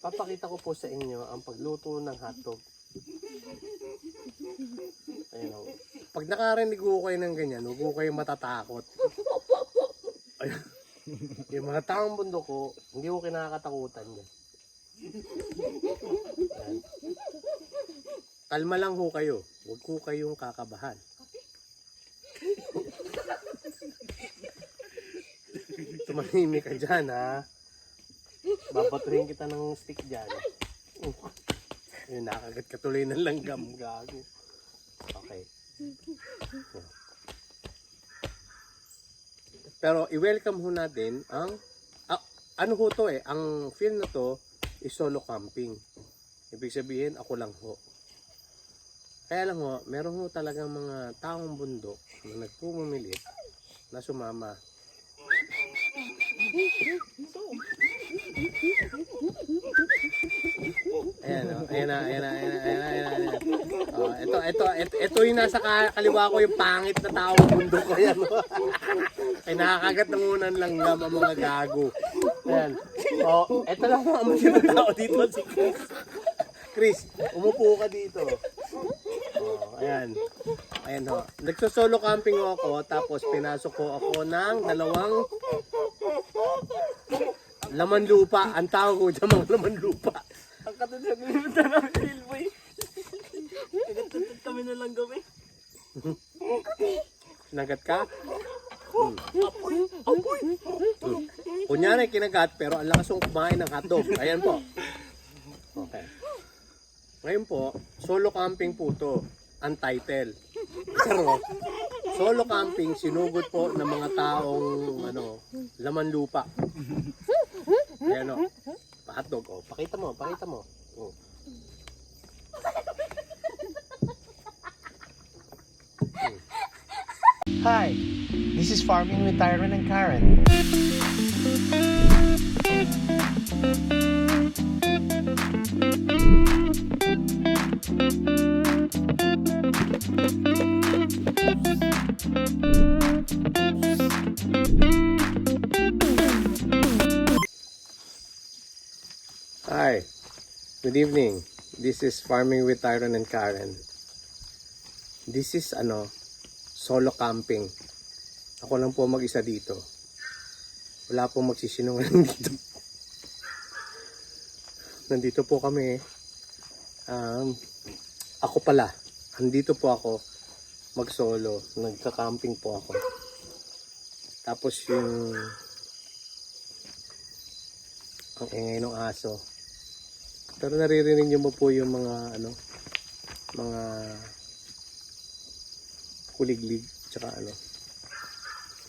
Papakita ko po sa inyo ang pagluto ng hotdog. Ayun o. Pag nakarinig ko kayo ng ganyan, huwag ko kayo matatakot. Ayun. Yung mga taong bundok ko, hindi ko kinakatakutan yan. Ayan. Kalma lang ho kayo. Huwag ko kayong kakabahan. Tumahimik ka dyan, ha? Babatuhin kita ng stick dyan. Ayun, nakagat ka tuloy ng langgam. Gago. Okay. Pero i-welcome ho natin ang ano ho to eh, ang film na to is solo camping. Ibig sabihin, ako lang ho. Kaya lang ho, meron ho talagang mga taong bundok na nagpumilit na sumama. Ayan o, ayan na. Oh, ito yung nasa kaliwa ko, yung pangit na taong bundok ko. Ayan o. Ay nakakagat ng unang langgam ang mga gago. Ayan. O, ito lang mga masyadong tao dito si Chris. Chris, umupo ka dito. O, ayan. Ayan ho. Nagsosolo camping ako, tapos pinasok ko ako ng dalawang laman lupa. Ang tawag ko dyan mga laman lupa. Ang katulad ng limutan namin ni Ilboy. Kagat-kagat kami na lang gawin. Kinagat ka? Kunyari kinagat, pero ang lakas mong kumain ng hotdog. Ayan po. Okay. Ngayon po, solo camping po to. Ang title. Pero, solo camping, sinugod po ng mga taong laman lupa. Ayan o. Hotdog o. Pakita mo. Oh. Hi, this is Farming with Tyron and Karen. Hi, good evening. This is Farming with Tyron and Karen. This is solo camping. Ako lang po mag-isa dito. Wala po magsisinungaling dito. Nandito po kami. Ako pala. Andito po ako mag-solo. Nagka-camping po ako. Tapos yung ang ingay ng aso. Pero naririnig niyo mo po yung mga mga kuliglig tsaka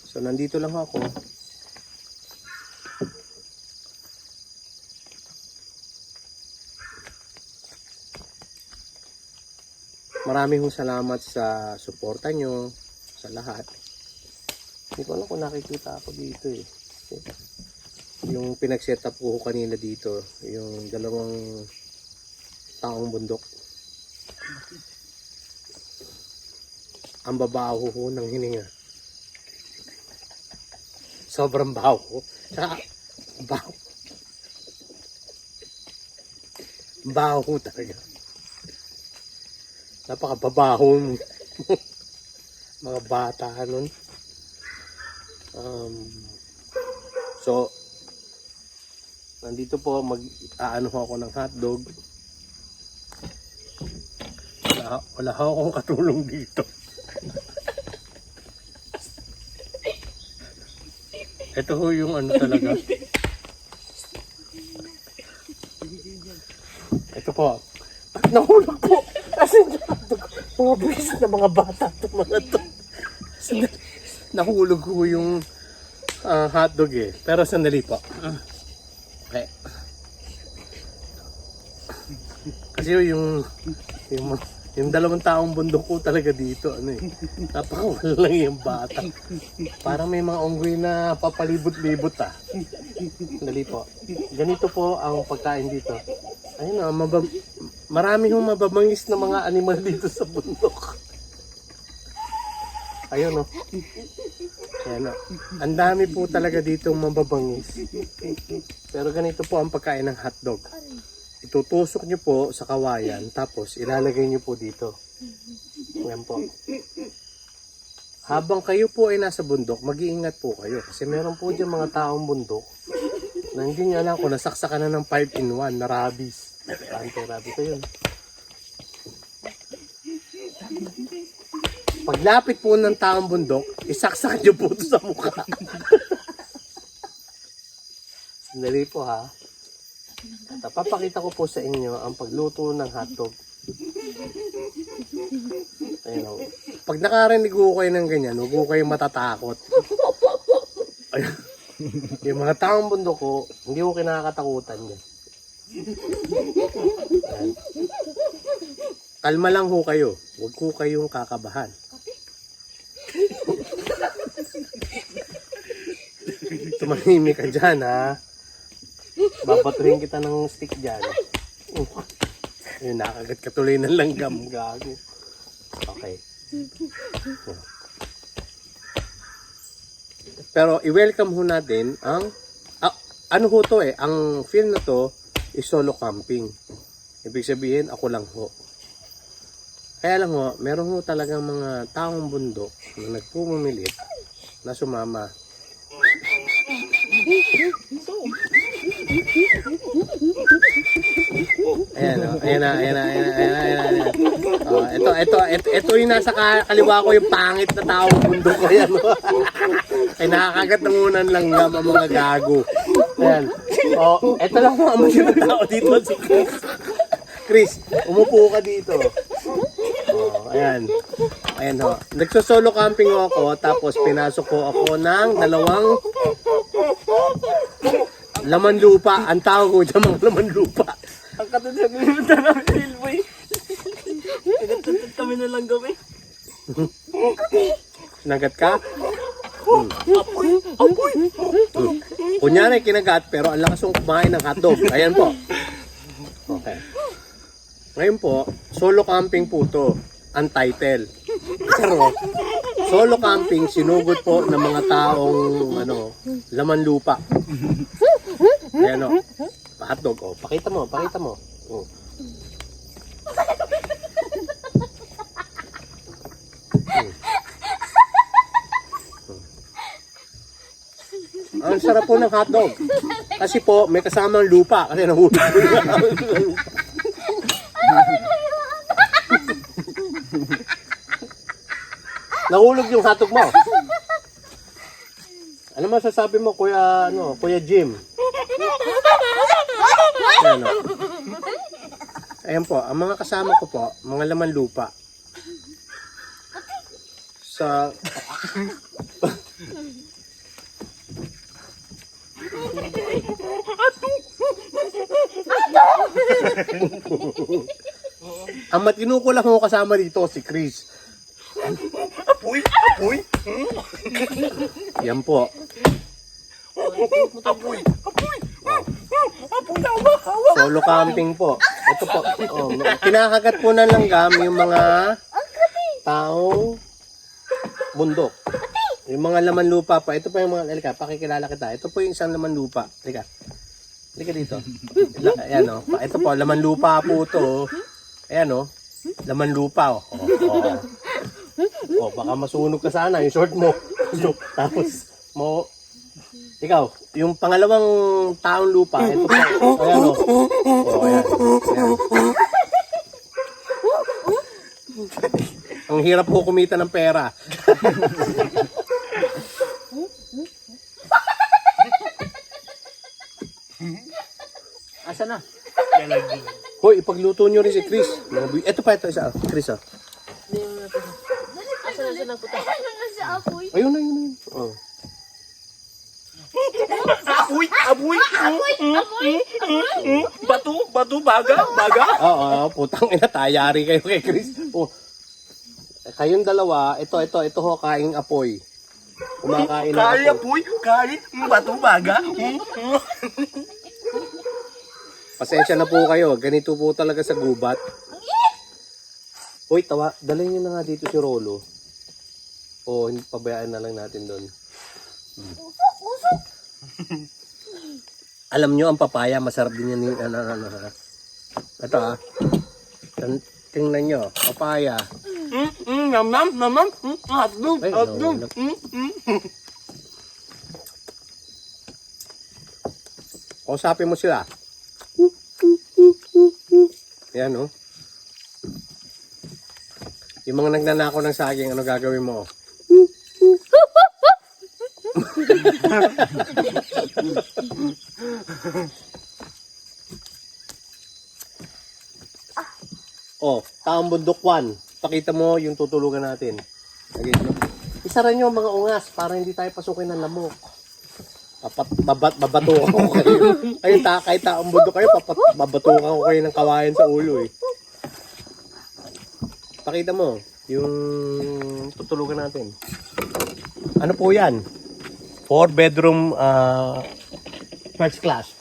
So nandito lang ako. Maraming salamat sa suporta nyo sa lahat. Hindi ko alam kung nakikita ako dito eh. Yung pinag-set up ko kanina dito, yung dalawang taong bundok. Ang babaho ho ng hininga. Sobrang baho. Tsaka, baho. Baho talaga. Napakababaho mga bata nun. So, nandito po mag-aano ako ng hotdog. Wala akong katulong dito. Ito ho yung talaga. Ito po. Nahulog po. Kasi mga buwisit na mga bata ito mga to. Nahulog ho yung hotdog eh. Pero sandali po. Okay. Kasi yung dalawang taong bundok ko talaga dito, napakawala lang yung bata. Parang may mga unggoy na papalibot-libot Dali po. Ganito po ang pagkain dito. Ayun marami hong mababangis na mga animal dito sa bundok. Ayun Ayan ang dami po talaga dito mababangis. Pero ganito po ang pagkain ng hotdog. itutusok nyo po sa kawayan, tapos ilalagay nyo po dito. Ayan po. Habang kayo po ay nasa bundok, mag-iingat po kayo. Kasi meron po dyan mga taong bundok na hindi nyo alam kung nasaksakan na ng 5-in-1 na rabies. Anti-rabies ko yun. Paglapit po ng taong bundok, isaksak nyo po ito sa mukha. Sandali po ha. At papakita ko po sa inyo ang pagluto ng hotdog. Ayun o. Pag nakarinig ko kayo ng ganyan, huwag ko kayo matatakot. Ayun. Yung mga taong bundok ko, hindi ko kinakatakutan yan. Ayan. Kalma lang ho kayo. Huwag ko kayong kakabahan. Tumahimik ka dyan ha. Babatuhin kita ng stick dyan. Yun, nakagat ka tuloy ng langgam. Gago. Okay. Pero i-welcome ho natin ang ano ho to eh, ang film na to is solo camping. Ibig sabihin ako lang ho. Kaya lang ho, meron ho talagang mga taong bundok na nagpumilit na sumama. Ayan na. Ito yung nasa kaliwa ko yung pangit na taong bundok ko yan. Ay nakakagat ng unang langgam ang mga gago. Ayan. Ito lang mga masyadong tao dito si Chris. Chris, umupo ka dito. Ayan. Ayan ho. Nagsosolo camping ako, tapos pinasok ko ako ng 2 laman lupa. Ang tawag ko dyan mga laman lupa. Ang katulad ng namin si Ilboy. Kagat kami na lang gawin. Kinagat ka? Apoy! Kunyari kinagat, pero ang lakas mong kumain ng hotdog. Ayan po. Okay. Ngayon po, solo camping po to. Ang title. Pero, solo camping, sinugod po ng mga taong laman lupa. Ayan o. Hotdog o. Pakita mo. Ang sarap po ng hotdog. Kasi po, may kasamang lupa. Kasi nahulog po yung nahulog yung hotdog mo. Ano masasabi mo, Kuya Jim? Ayan, ayan po, ang mga kasama ko po, mga laman lupa. Sa... Ang matino ko lang mo kasama dito, si Chris. Apoy! Yan po. Apoy! Solo camping po. Ito po. Kinakagat po ng langgam yung mga taong bundok. Yung mga laman lupa pa. Ito pa yung mga, halika, pakikilala kita. Ito po yung isang laman lupa. Halika dito. Ayan o. Ito po, laman lupa po ito. Ayan o. Laman lupa o. Baka masunog ka sana yung short mo. Tapos ikaw, yung pangalawang taong lupa, ito po. Ayan o. Ayan. Ang hirap po kumita ng pera. Asa na? Hoy, ipagluto nyo rin si Chris. Ito pa, isa. Chris ah. Asa na puta? Ayun na. Oh. Apoy! Bato, baga? Oo, putang ina, tayari kayo kay Chris. Kayong dalawa, ito ho, kaing apoy. Kumakain na apoy. Kain, bato, baga. Pasensya na po kayo, ganito po talaga sa gubat. Hoy, dalhin nyo na nga dito si Rolo. Hindi, pabayaan na lang natin doon. Alam nyo, ang papaya, masarap din yan. Ito tingnan nyo, papaya. Nam. Hotdog. Ay, Hotdog. Kausapin mo sila. Yan, oh. Yung mga nagnanakaw ng saging, ano gagawin mo? Oh, Taong Bundok 1. Pakita mo yung tutulugan natin. Okay, no? Isara nyo mga ungas para hindi tayo pasukin ng lamok. Babatukan ko kayo. Ayun, kahit Taong Bundok kayo, babatukan ko kayo ng kawayan sa ulo eh. Pakita mo yung tutulugan natin. Ano po yan? 4-bedroom first class.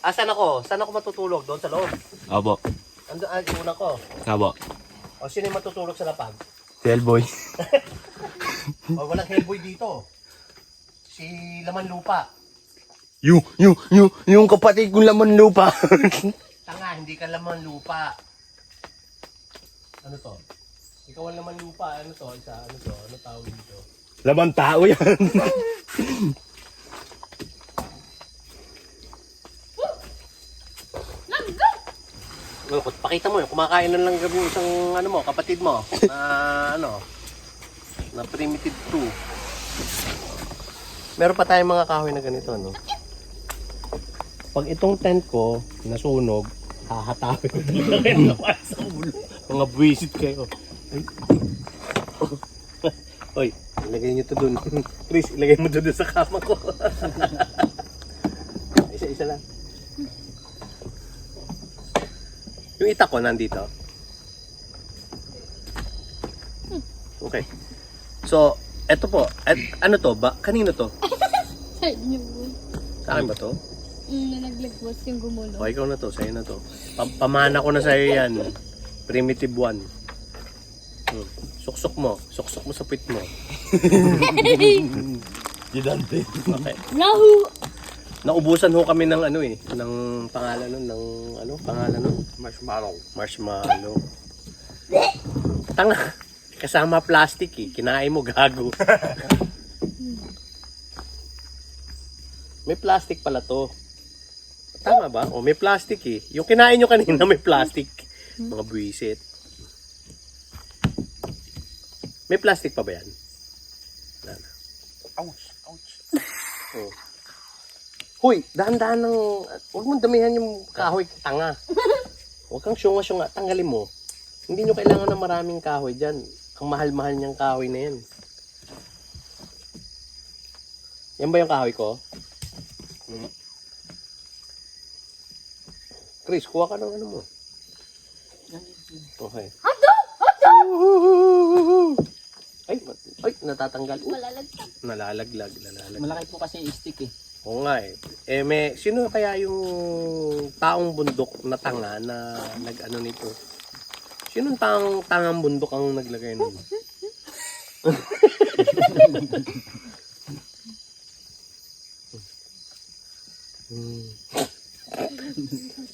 Saan ako? Saan ako matutulog? Doon sa loob? Abo. Ando, yung una ko. Abo. O sino yung matutulog sa lapag? Hellboy. O walang hellboy dito. Si Laman Lupa. Yung kapatid kong laman lupa. Tanga, hindi ka Laman Lupa. Ano to? Ikaw ang Laman Lupa. Ano to? Isa, ano to? Ano tawag dito? Laman tao yan. Pakita mo yun, kumakain na lang gabi isang ano mo, kapatid mo na ano, na primitive 2. Meron pa tayong mga kahoy na ganito, no? Pag itong tent ko nasunog, hahatapin ko talaga yung laman sa ulo. Mga buwisit kayo. Ay. Oy, ilagay nyo to dun. Chris, ilagay mo to dun sa kama ko. Isa-isa lang. Yung itak ko nandito. Okay. So, eto po. Ano to? Kanino to? Sa inyo. Sa akin ba to? Nalaglag boss yung gumulo. O, ikaw na to. Sa'yo na to. Pamana ko na sa'yo yan. Primitive 1. Suksok mo. Suksok mo sa pit mo. Gidante. Okay. Rahu! Naubusan ho kami ng ano eh. Ng pangalan nun. Ng ano? Pangalan nun? Marshmallow. Tanga. Kasama plastic eh. Kinain mo gago. May plastic pala to. Tama ba? O may plastic eh. Yung kinain nyo kanina may plastic. Mga buwisit. May plastic pa ba yan? Wala na. Ouch. Oh. Hoy, dahan-dahan ng... Huwag mong damihan yung kahoy, tanga. Huwag kang syunga-syunga. Tanggalin mo. Hindi nyo kailangan ng maraming kahoy dyan. Ang mahal-mahal niyang kahoy na yan. Yan ba yung kahoy ko? Chris, kuha ka ng ano mo. Okay. Ay, natatanggal. Malalagtag. Nalalaglag. Malaki po kasi yung stick eh. Oo nga eh. Sino kaya yung taong bundok na tanga na nag-ano nito? Sino tangang bundok ang naglagay nun?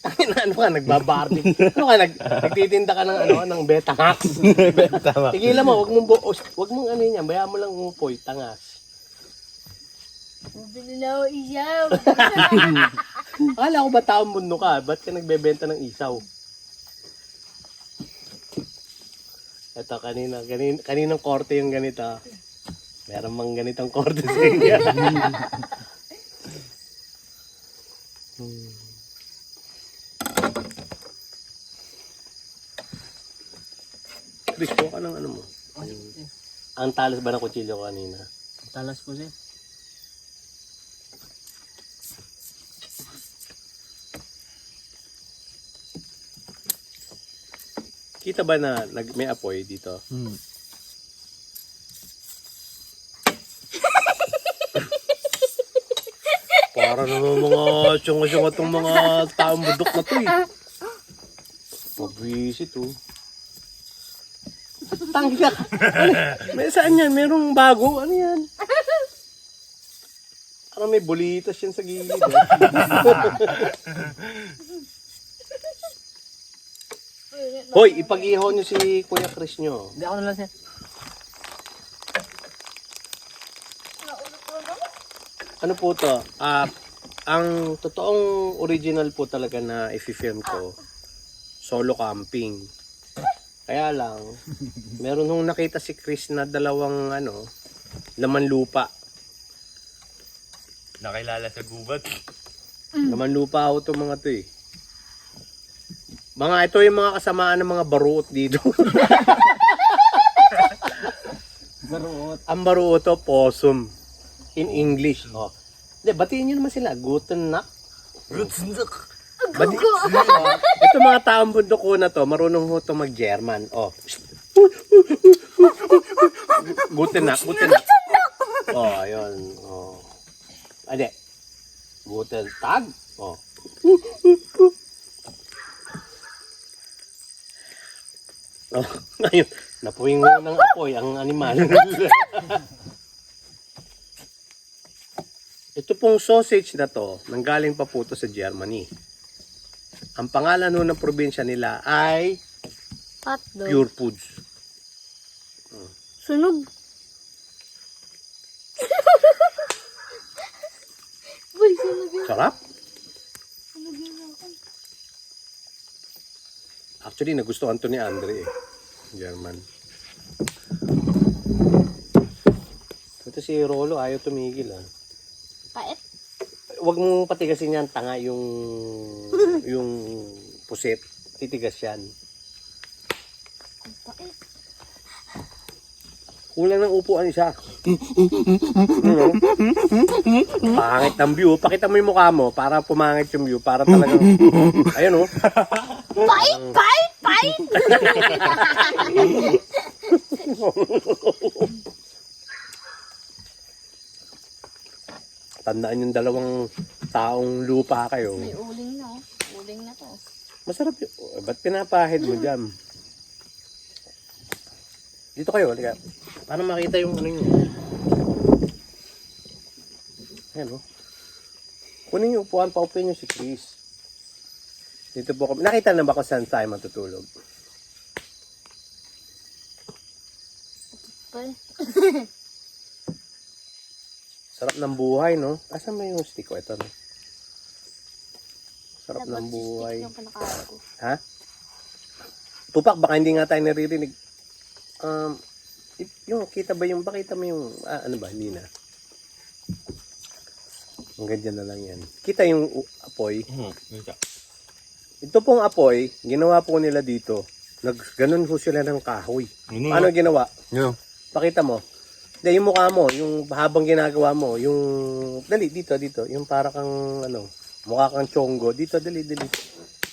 Tangin na ano ka, nagbabardi. Ano ka, nagtitinda ka ng ano, ng Betamax. Tigilan mo, wag mong ano yan, bayaan mo lang umupoy, tangas. Bumili na ako isaw. Akala ko ba taong mundo ka? Ba't ka nagbebenta ng isaw? Ito, kaninang korte yung ganito. Meron mang ganitong korte sa inyo. Chris, kuha ka ng ano mo. Ang talas ba ng kutsilyo kanina? Talas po siya. Kita ba na may apoy dito? Para naman mga syunga-syunga itong mga taong budok na to eh. Mabwisit oh. Tangga. May saan yan? Merong bago? Ano yan? Baka may bulitas yan sa gilid. Hoy, ipag-ihaw nyo si Kuya Chris nyo. Hindi ako nalasing. Ano po to? Ang totoong original po talaga na i-film ko, solo camping. Kaya lang, meron nung nakita si Chris na dalawang laman lupa. Nakilala sa gubat. Laman lupa ako itong mga to eh. Ito yung mga kasamaan ng mga baruot dito. Baruot. Ang baruot to, possum. In English. Oh. Hindi, batiin nyo naman sila. Guten Nacht. Ito mga taong bundok ko na to, marunong ho to mag-German. Oh. Guten Nacht, Guten Nacht. Oh, ayun. Oh. Ade. Guten Tag. Oh. Oh, ngayon, napuwing mo ng apoy ang animal. Ito pong sausage na to, nanggaling pa po to sa Germany. Ang pangalan ng probinsya nila ay Hotdog. Pure Foods. Sunog. Boy, sunog yun. Sarap. Sunog yun ako. Actually, nagustuhan to ni Andre eh. German. Ito si Rolo, ayaw tumigil ah. Pait. Huwag mong patigasin yan, tanga yung pusit. Titigas yan. Pait. Kulang ng upuan isa. Ano? Pangit ng view. Pakita mo yung mukha mo para pumangit yung view. Para talagang, ayun oh. Pait! Pait! Pait! Tandaan yung dalawang taong lupa kayo. May uling na oh. Uling na to. Masarap yun. Ba't pinapahid mo dyan? Dito kayo, halika. Para makita yung ano yun. Ayan o. Kunin yung upuan, paupuin nyo si Chris. Dito po kami. Nakita na ba kung saan tayo matutulog? Pait. Sarap ng buhay, no? Asan ba yung stick ko? Ito, no? Sarap ng buhay. Yung panakain ko. Ha? Tupak, baka hindi nga tayo naririnig. Yung kita ba yung, bakita mo yung, ano ba, hindi na. Ang ganyan na lang yan. Kita yung apoy. Ito pong apoy, ginawa po nila dito. Ganun po sila ng kahoy. Ano ginawa? Yeah. Pakita mo. Hindi, yung mukha mo, yung habang ginagawa mo, yung, dali, dito, yung para kang, mukha kang chongo. Dito, dali.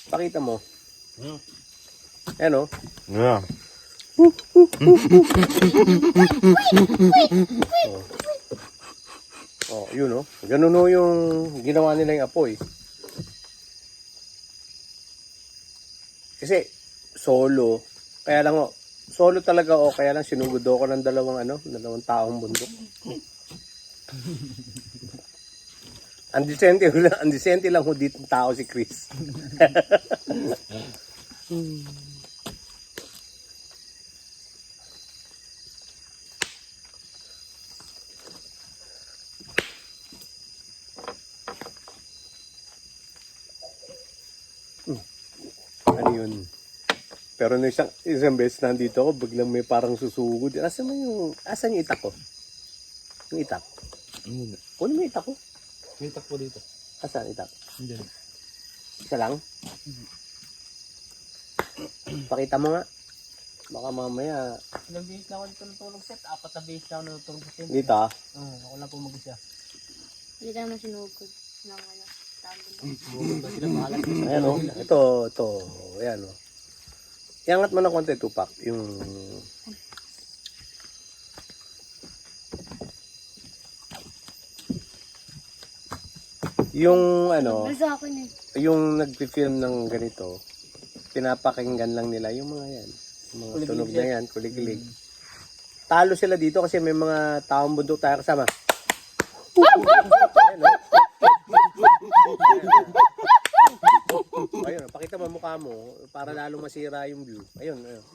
Pakita mo. Ayan o. Yeah. Oh, yun o. Ganun o yung ginawa nila yung apoy. Kasi, solo. Kaya lang solo talaga kaya lang sinugod ako ng dalawang taong bundok. Ang disente lang ho dito tao si Chris. Ano yun? Pero no isang beses nandito ako, biglang may parang susugod. Asan yung itak ko? Yung itak. Kunin mo yung itak ko. May takpo dito. Asan itak? Diyan. Isa lang? Pakita mo nga. Baka mamaya. Ilang beses na ako dito natulog set. 4 na beses na ako natulog sa tent. Dito ah. Ako lang po mag-isa. Hindi naman sinugod. Ng tabo na. Ba sila bahala. Ayan o. Ito. Ayan o. Iangat mo na konti, Tupak. Yung Sa akin eh. yung nagpi-film ng ganito, pinapakinggan lang nila yung mga yan. Yung mga Kuliglig tunog siya. na yan, kuligilig. Talo sila dito kasi may mga taong bundok tayo kasama. Ayan, o. Ayun, pakita mo mukha mo para lalo masira yung view. Ayun, ayun.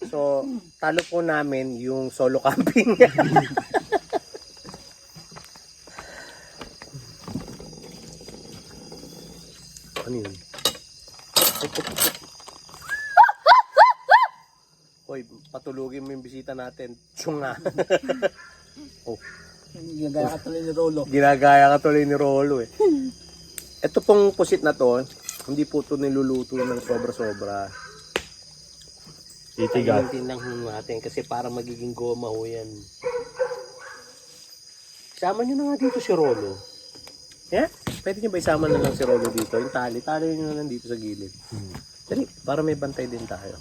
So, talo po namin yung solo camping. Ano yun? Hoy, patulugin mo yung bisita natin. Tsunga. Oh, Gagaya ka tuloy ni Rolo. ginagaya ka tuloy ni Rolo eh. Ito pong pusit na to, hindi po ito niluluto ng sobra-sobra. Titigas. Tinang natin kasi para magiging goma ho yan. Isama nyo na nga dito si Rolo. Yeah? Pwede nyo ba isama na lang si Rolo dito? Yung tali nyo na lang dito sa gilid. Dali, para may bantay din tayo.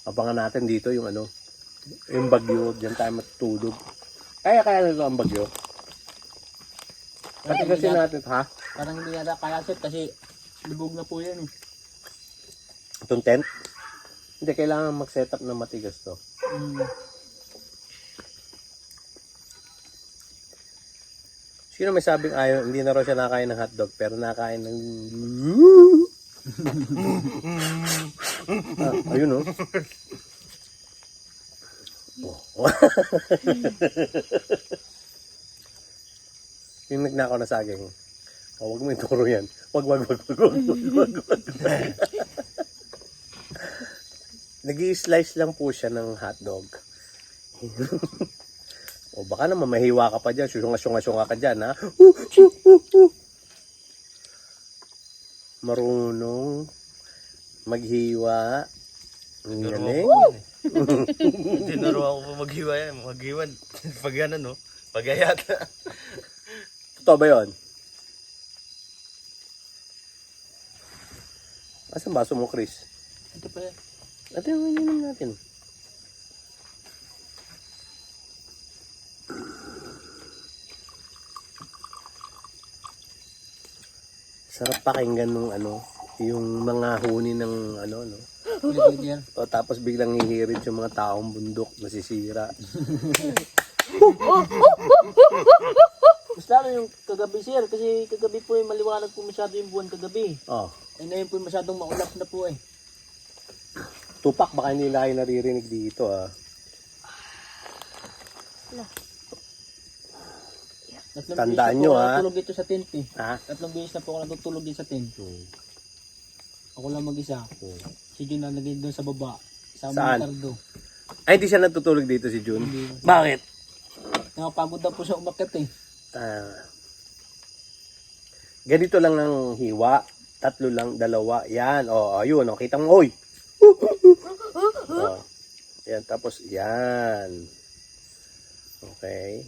Abangan natin dito yung ano, yung bagyo, diyan tayo matutulog. Kaya nito ang bagyo. Kasi kasi natin, ha? Parang hindi nata kaya sir kasi lubog na po yan eh. Itong tent? Hindi, kailangan mag-setup na matigas to. Sino may sabing ayaw, hindi na raw siya nakain ng hotdog, pero nakain ng... Ayun oh. Yung nagnakaw na saging. Oh, wag mo ituro yan. Wag. Nag-i-slice lang po siya ng hotdog. O baka naman mahiwa ka pa dyan. Syunga ka dyan, ha? Marunong maghiwa. Ang galing. Tinuro ako pa maghiwa yan. Maghiwan. Pag yan ano, pagayat. Totoo ba yun? Asan baso mo, Chris? Ito pa yan. Ito yung ininom natin. Sarap pakinggan nung ano, yung mga huni ng ano, no? Ulit yan. O, tapos biglang hihirit yung mga taong bundok, nasisira. Mas lalo yung kagabi sir kasi kagabi po yung maliwanag po masyado yung buwan kagabi. Oh, Ay ngayon po masyadong maulap na po eh. tupak, baka hindi na kayo naririnig dito, ah. Tandaan nyo, ha? Natulog dito sa tent eh. Ha? 3 beses na po ako natutulog din sa tent. Ako lang mag-isa. Si Jun nalagay doon sa baba. Sa Saan? Montardo. Ay, di siya natutulog dito si Jun. Hindi. Bakit? Nakapagod na po siya umakyat eh. Ganito lang ng hiwa. 3 lang, 2. Yan. O, ayun. O, kita mo. Oy! O, yan. Tapos, yan. Okay.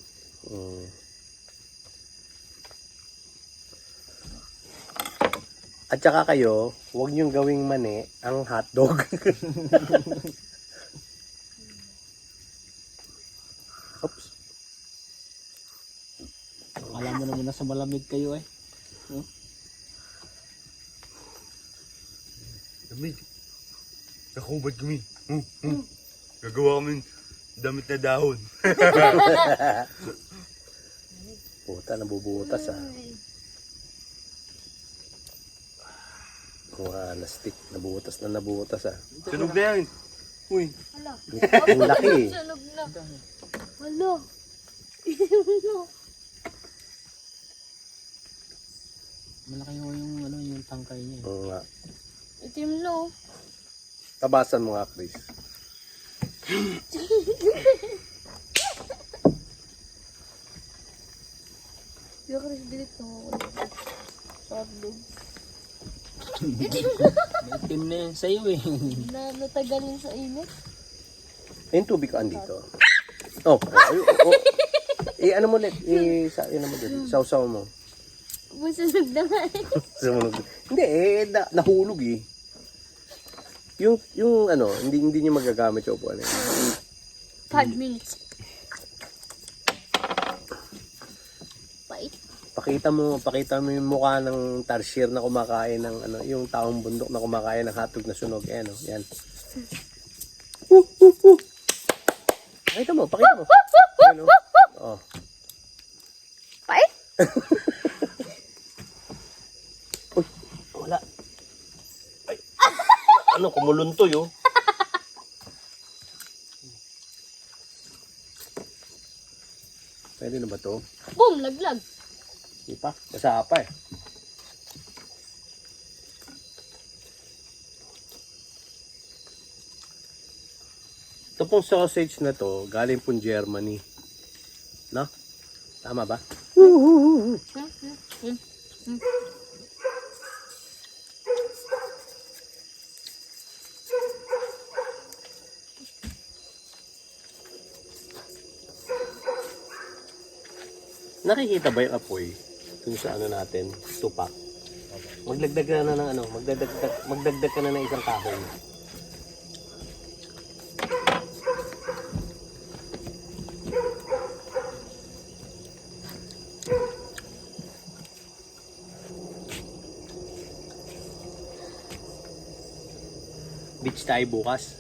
At saka kayo, huwag niyong gawing mani ang hotdog. Oops. Alam mo naman nasa malamig kayo eh. Lamig. Nakubad kami. Gagawa kami damit na dahon. Puta, nabubutas ah. Mga lastik, nabubutas ah. Sunog na yan. Uy. Ang laki. Sunog na. Wala. Malaki yung ano yung tangkay niya. Oo nga. Itim no. Tabasan mo nga, Chris. Yung Chris dilit na ako. Hotdog. Itim na yun sa'yo eh. Na natagalin sa init. Ayun, tubig ka andito. Oh, ano mo ulit? Ano mo dito? Sausaw mo. Masunog na nga eh. Sumunod. Hindi nahulog eh. Yung ano, hindi niyo magagamit yung upuan eh. 5 minutes. Pait. Pakita mo yung mukha ng tarsier na kumakain ng ano, yung taong bundok na kumakain ng hatog na sunog. Ayan, oh, yan. Pakita mo. Ayan, oh. Pai? Uy, wala. Ay, ano, kumuluntoy, oh. Pwede na ba to? Boom! Laglag. Hindi pa. Basa pa eh. Ito pong sausage na to, galing pong Germany. No? Tama ba? Nakikita ba yung apoy dun sa ano natin, tupak? Magdagdag ka na ng ano, magdagdag ka na ng isang kahoy. Beach tayo bukas.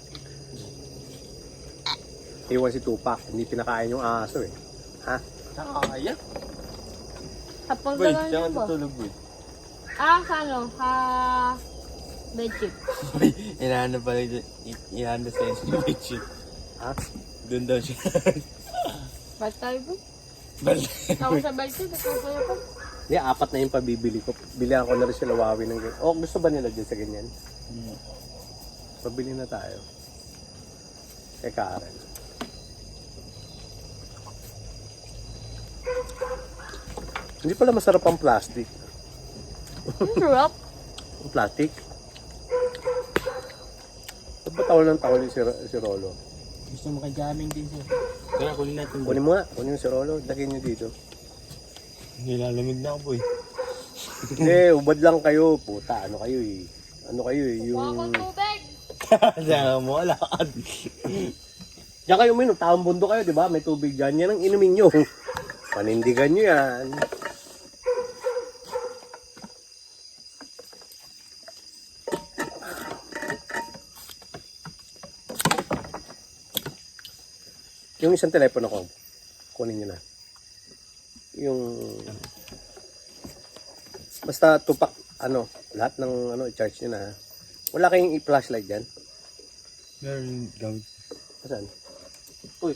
Iwan si Tupac, hindi pinakain yung aso eh. Ha? Kaya? Kapag Boy, gano'n siya yun ba? tutulog, boy. Sa ano? Bedsheet. Boy, inahanap pala dyan. Inahanap sa yung bedsheet. Ha? Doon daw siya. Ba't tayo ba? Balik. Ako sa bedsheet. Ako kaya pa. Hindi, 4 na yung pabibili ko. Bilihan ko na rin sila Wawi ng ganyan. Oh, gusto ba nila dyan sa ganyan? Pabili na tayo. Kay Karen. Hindi pala masarap ang plastic. Ang sarap. Ang plastic? Ba't ba tawal ng tawal yung si Rolo? Gusto mo kay jamming din sir. Kaya kunin natin, boy. Kunin mo nga, kunin yung si Rolo. Lagyan nyo dito. Nilalamig na ako, boy. Hindi, ubad lang kayo. Puta, ano kayo eh. Ano kayo eh, Kuha ko yung... tubig. Diyan mo, alakad. Diyan kayo uminom, taong bundo kayo, di ba? May tubig dyan. Yan ang inumin nyo. Panindigan nyo yan. Yung isang telepono ko, kunin nyo na. Yung... Basta tupak, ano, lahat ng ano, i-charge nyo na. Wala kayong i-flashlight dyan? Meron gamit. Saan? Uy.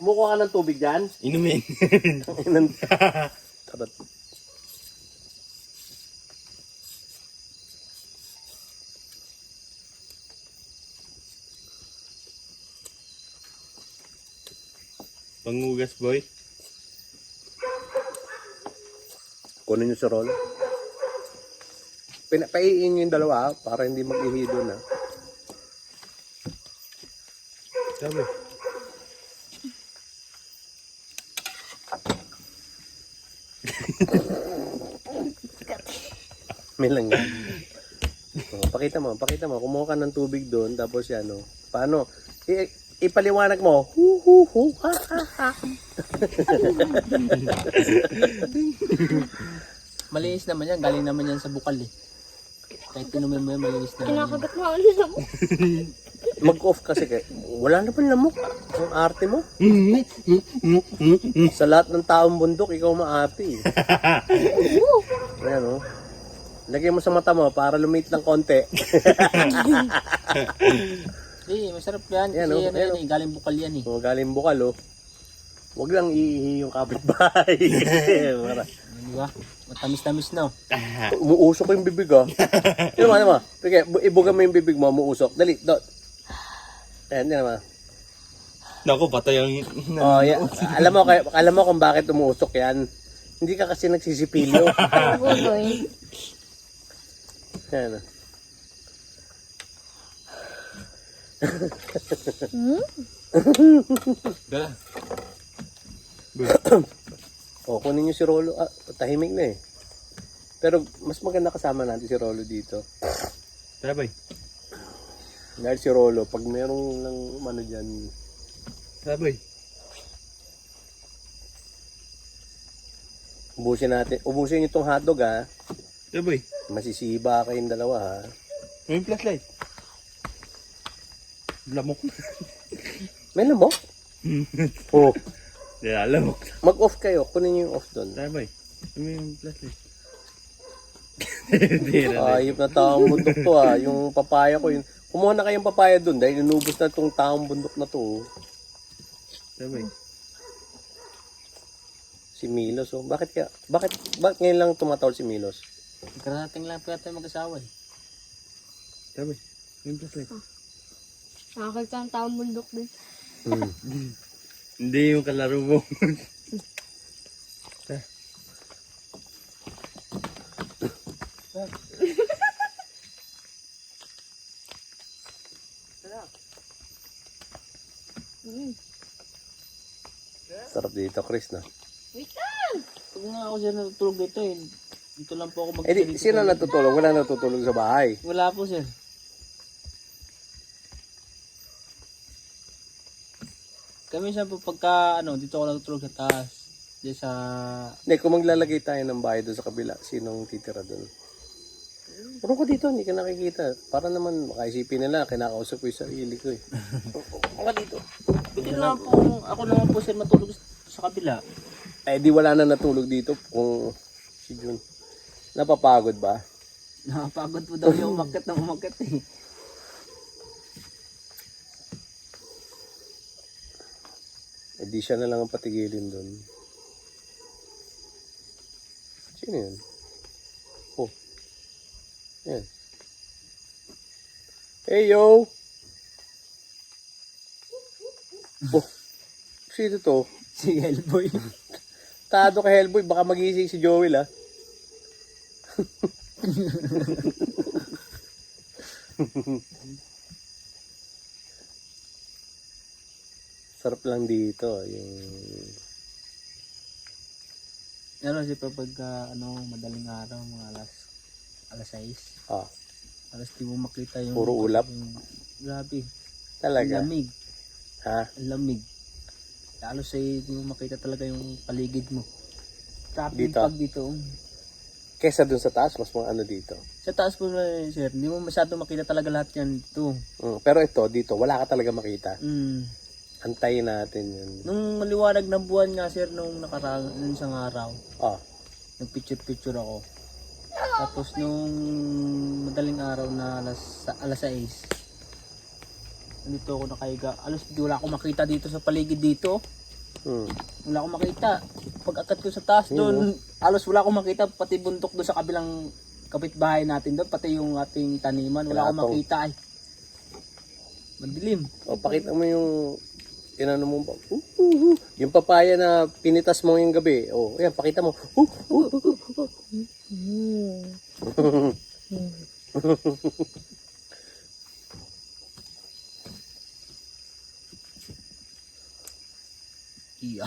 Kumukuha ka ng tubig dyan? Inumin. Tarot. Pangugas, boy. Kunin nyo sa roll. Pinapaiin nyo yung dalawa para hindi mag-ihido na. Sabi. May lang yan. Oh, pakita mo. Kumuha ka ng tubig doon, tapos yan, oh. Paano? Ipaliwanag mo. Ha, ha, ha. Malinis naman yan, galing naman yan sa bukal eh. Kahit tinumin mo yan, malinis naman yan. Kinakagat mo ulit ako. Mag-off kasi kay wala naman lamok. Ang arte mo. Sa lahat ng taong bundok, ikaw maarte eh. Ayan, oh. Lagyan mo sa mata mo para lumit ng konti. Eh, masarap yan. Yan, Kasi oh, ano yan, yan eh, galing bukal yan eh. Oh, galing bukal, oh. Huwag lang iihi yung kapitbahay. Di ba? Matamis-tamis no. Umuusok ko yung bibig, ah. Yun naman. Sige, ibugan mo yung bibig mo, umuusok. Dali, dot. Ayan, yun naman. Naku, patay ang... Oh, yeah. Alam mo kung bakit umuusok yan. Hindi ka kasi nagsisipilyo. Budoy. Ayan, oh. Dala. O, kunin nyo si Rolo. Ah, tahimik na eh. Pero mas maganda kasama natin si Rolo dito. Tara boy. Dahil si Rolo, pag merong ng ano dyan, Tara boy. ubusin itong hotdog ha. Tara boy. Masisiba kayong dalawa ha. May flashlight. Lamok. May lamok? Oh, Yeah, lamok. mag-off kayo. Kunin niyo yung off doon. Tara boy. May flashlight. Hindi na. Ayop na taong bundok to ha. Yung papaya ko yun. Kumuha na kayong papaya doon dahil inubos na itong taong bundok na to. Oh. Tara boy. Si Milos oh. Bakit ngayon lang tumatawal si Milos? Karating lang po tayo mag-asawa eh. Tara boy. May flashlight. Nakakita ng taong bundok din. Hindi yung kalaro mo. Sarap dito, Chris na. Wait lang! Pag nga ako sir natutulog dito eh. Dito lang po ako Eh di, sino natutulog? Wala natutulog sa bahay. Wala po sir. Kami siya po pagka dito ako natutulog sa taas. Diyan sa... Hindi, kung maglalagay tayo ng bahay doon sa kabila, sinong titira doon? Puro ko dito, hindi ka nakikita. Para naman makaisipin nila, kinakausap ko yung sarili ko eh. Puro dito. Pwede naman po, ako naman po sir matulog sa kabila. Eh di wala na natulog dito kung si Jun. Napapagod ba? Nakapagod po daw yung umakyat na umakyat eh. Eh di siya na lang ang patigilin doon. Sino yun? Oh. Yan. Hey yo! Oh. Sino to? Si Hellboy. Tado ka Hellboy, baka magising si Joel ah. Sarap lang dito yung Kasi pag madaling araw, mga alas 6. ah, Alas di mo makita yung... puro ulap. Grabe. Ang Talaga. lamig. Ha? Ang lamig. Halos ay di mo makita talaga yung paligid mo. Traffic Dito? pag dito. Kesa dun sa taas, mas mga ano dito. Sa taas po sir, hindi mo masyado makita talaga lahat yan dito. Pero ito, dito, wala ka talaga makita. Mm. Antayin natin yun. Nung maliwanag ng buwan nga sir, nung isang araw, Ah, nagpicture ako. Tapos nung madaling araw na alas 6, nandito ako nakahiga. Alos wala akong makita dito sa paligid dito. Wala akong makita. Pag akat ko sa taas doon, alos wala akong makita. Pati buntok doon sa kabilang kapitbahay natin doon. Pati yung ating taniman. Wala akong Kinatong. makita ay. Madilim. o pakita mo yung inano mo ba? Yung papaya na pinitas mo yung gabi. Oh, ayan, pakita mo. Iya.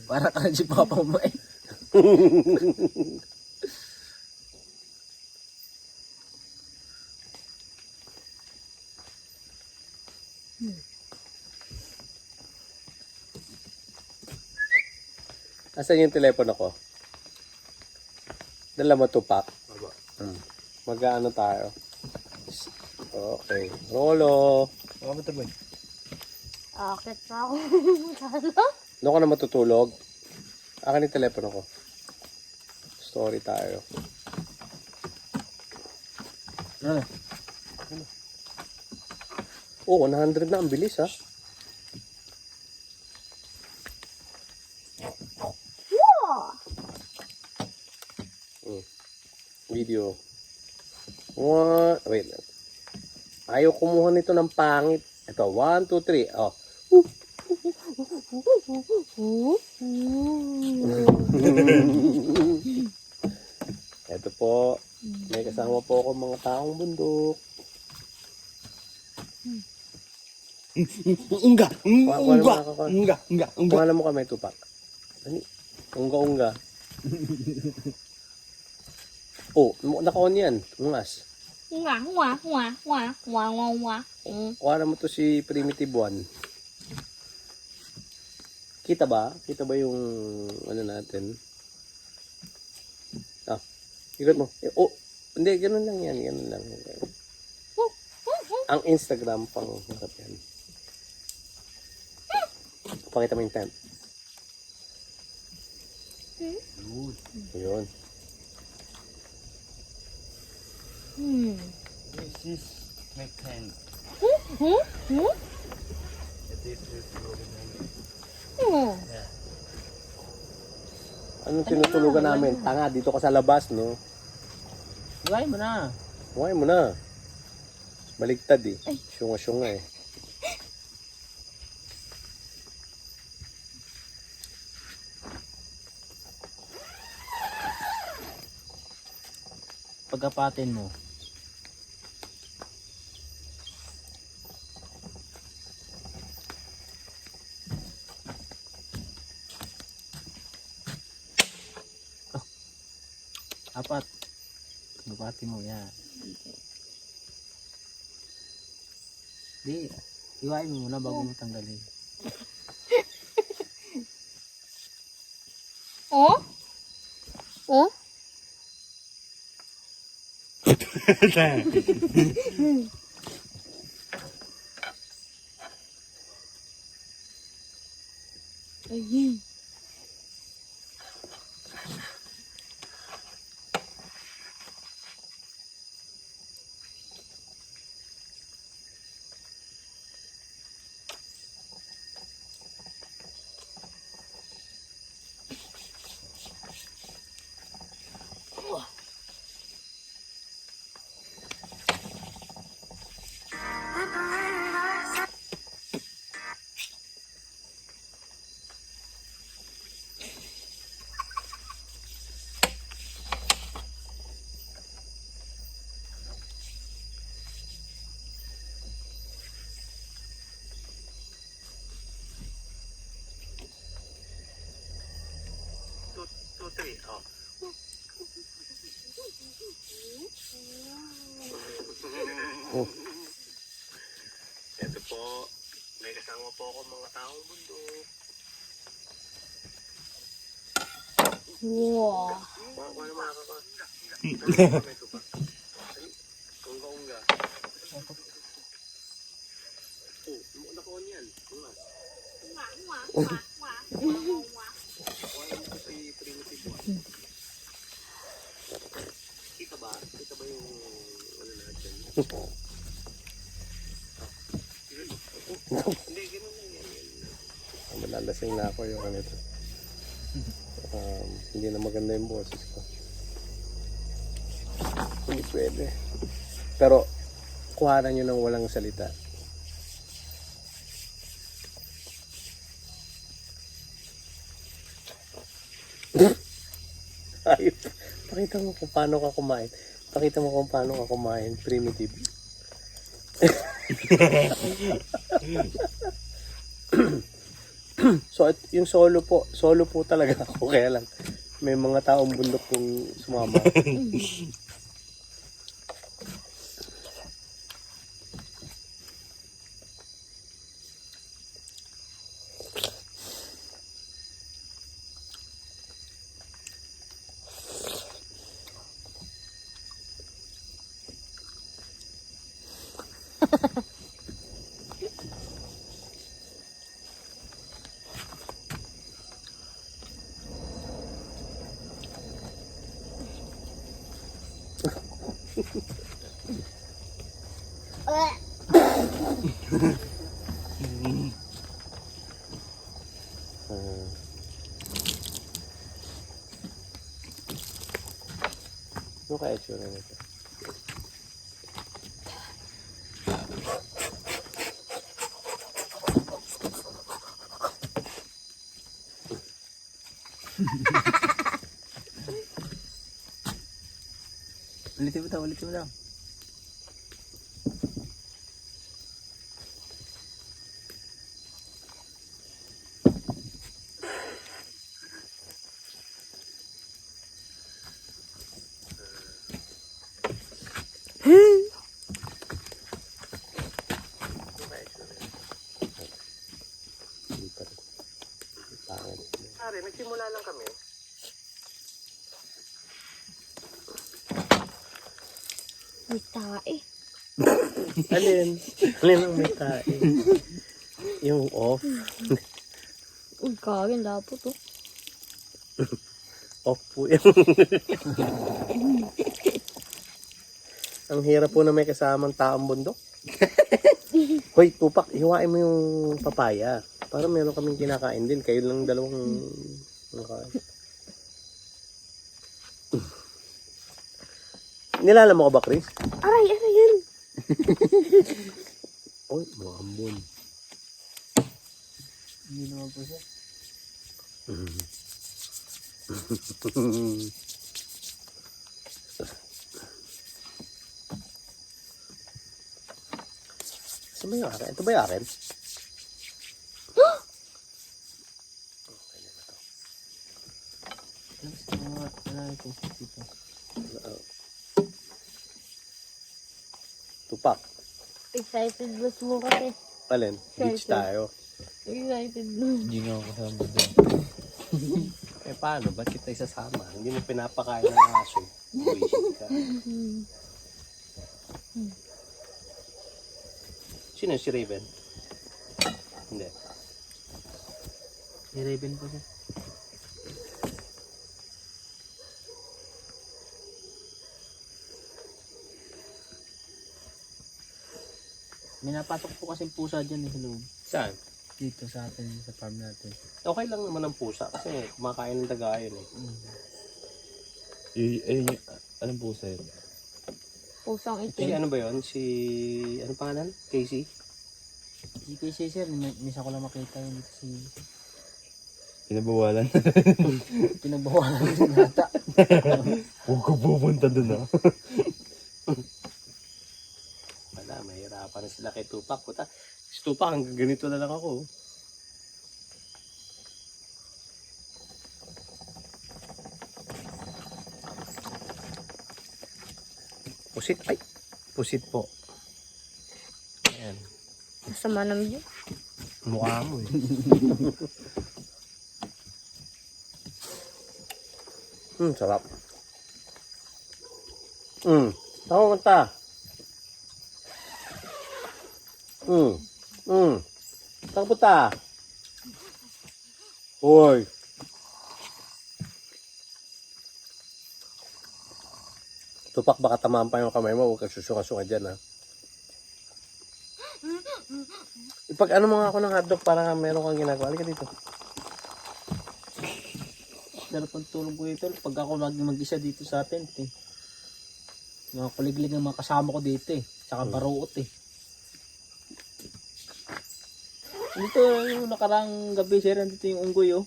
Para ka na si Papa mo eh. Asan yung telepono ko? Dala mo tupak. Mag-ano tayo? Okay. Rolo. Baka ba ito boy? Akit pa ako. Doon ka na matutulog? Akin yung telepono ko. Story tayo. Ano? Oh, 100 na. Ang bilis ha. Video. Wait. Ayaw kumuha nito ng pangit. Ito, 1, 2, 3. Oh. Ito po. May kasama po ako mga taong bundok. Unga! Kuha Unga! mo kami tupak. Ano? Unga-unga. Oh, naka-on yan. Ungas. Nga, nga, nga, nga, nga, nga, nga. Kuha naman to si Primitive One. Kita ba? Kita ba yung ano natin? Ah, ikot mo. Oh, hindi, ganun lang yan. Ganun lang. Ang Instagram pang harap yan. Pakita mo yung temp. Ayun. This is my pen. This is Anong tinutulugan namin? Tanga, dito ka sa labas, no? Buhay mo na. Buhay mo na. Baligtad eh. Syunga-syunga eh. Pagkapatin mo. Apat. Pagkapatin mo yan. Di, iwain mo muna bago mo tanggalin. Oh? Oh? Ayun. Two, three. Oh. Oh. Ito po. May kasama po ako mga taong mundo. Wow. Kuha naman ako ko. Ito pa. Unga-unga. Oh, naka-on yan. Unga. Si Primitive One. Kita ba? Kita ba yung ano natin? Hindi, ganun lang yan. Malalasing na ako yung ano ito. Hindi na maganda yung boses ko. Hindi pwede. Pero, kuhanan nyo ng walang salita. Ayun. Pakita mo kung paano ka kumain. Pakita mo kung paano ka kumain. Primitive. So, yung solo po talaga ako. Kaya lang, may mga taong bundok kong sumama. Ano kaya itsura nito? Ulitin mo daw, ulitin mo daw. Pare, nagsimula lang kami. May tae. Alin? Alin ang may tae? Yung off? Uy, kagin dapat to. Off po yan. Ang hirap po na may kasamang taong bundok. Hoy, Tupak, hiwain mo yung papaya. Para meron kaming kinakain din. Kayo lang dalawang nakain. Nilala mo ka ba, Chris? Aray, aray yan. Oy, mga ambon. Hindi naman po siya. Saan ba yung akin? Ito ba yung akin? Wala ito dito. Tupak. Excited bus mo kasi. Alin? Beach tayo. Excited mo. Hindi nga ako kasama doon. Eh paano? Ba't kita isasama? Hindi mo pinapakain ng aso. Buwisit ka. Sino si Raven? Hindi. May Raven po siya. May napasok po kasing pusa dyan sa loob. Saan? Dito sa atin, sa farm natin. Okay lang naman ang pusa kasi kumakain ng daga yun eh. Anong pusa yun? Pusang Si itim. ano ba yun? Si... Ano pangalan? Casey? Si Casey sir, misa ko lang makita yun dito si... Pinabawalan. Pinagbawalan ko sa bata. Huwag ko pupunta doon ah. Wala, mahirapan na sila kay Tupak. Puta, si Tupak, hanggang ganito na lang ako. Pusit, ay! Pusit po. Ayan. Masama naman yun. Mukha mo eh. Sarap. Saan punta? Saan punta? Hoy. Tupak, baka tamaan pa yung kamay mo. Huwag ka susunga-sunga dyan, ha? Ipag-ano mo nga ako ng hotdog para meron kang ginagawa. Halika dito. Pero pang tulong ko ito, pag ako mag-isa dito sa tent eh. Mga kuliglig ng mga kasama ko dito eh. Tsaka baruot eh. Dito yung nakarang gabi sir, dito yung unggoy oh.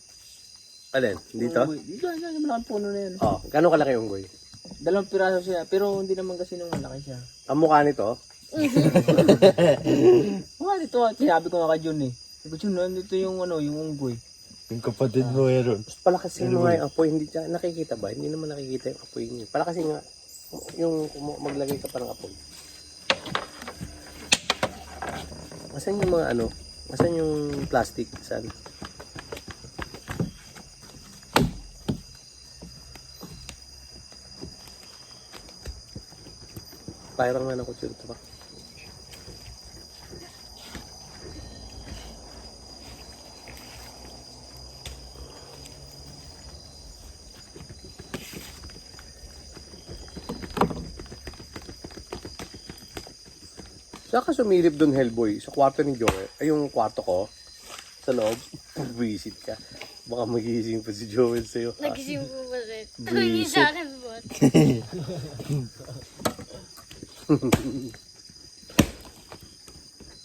Alin? Dito? Unggoy. Dito, yung malaking puno na yan. Oh, gano'ng kalaki yung unggoy? 2 piraso siya, pero hindi naman kasi nung malaki siya. Ang mukha nito? Mga dito, sinabi ko nga kay Jun eh. Sabi ko, Jun, nandito yung ano, yung unggoy. Yung kapatid mo meron. Palakasin mo nga yung apoy. Hindi dyan. Nakikita ba? Hindi naman nakikita yung apoy niyo. Palakasin nga. Yung maglagay ka pa ng apoy. Asan yung mga ano? Asan yung plastic? Saan? Parang nga na ko dito ba? Saan ka sumilip doon, Hellboy? Sa kwarto ni Joel? Ay, yung kwarto ko? Sa loob? Visit ka. Baka magising pa si Joel sa'yo. Nagising po ba rin? Visit. Tumingin sa akin po.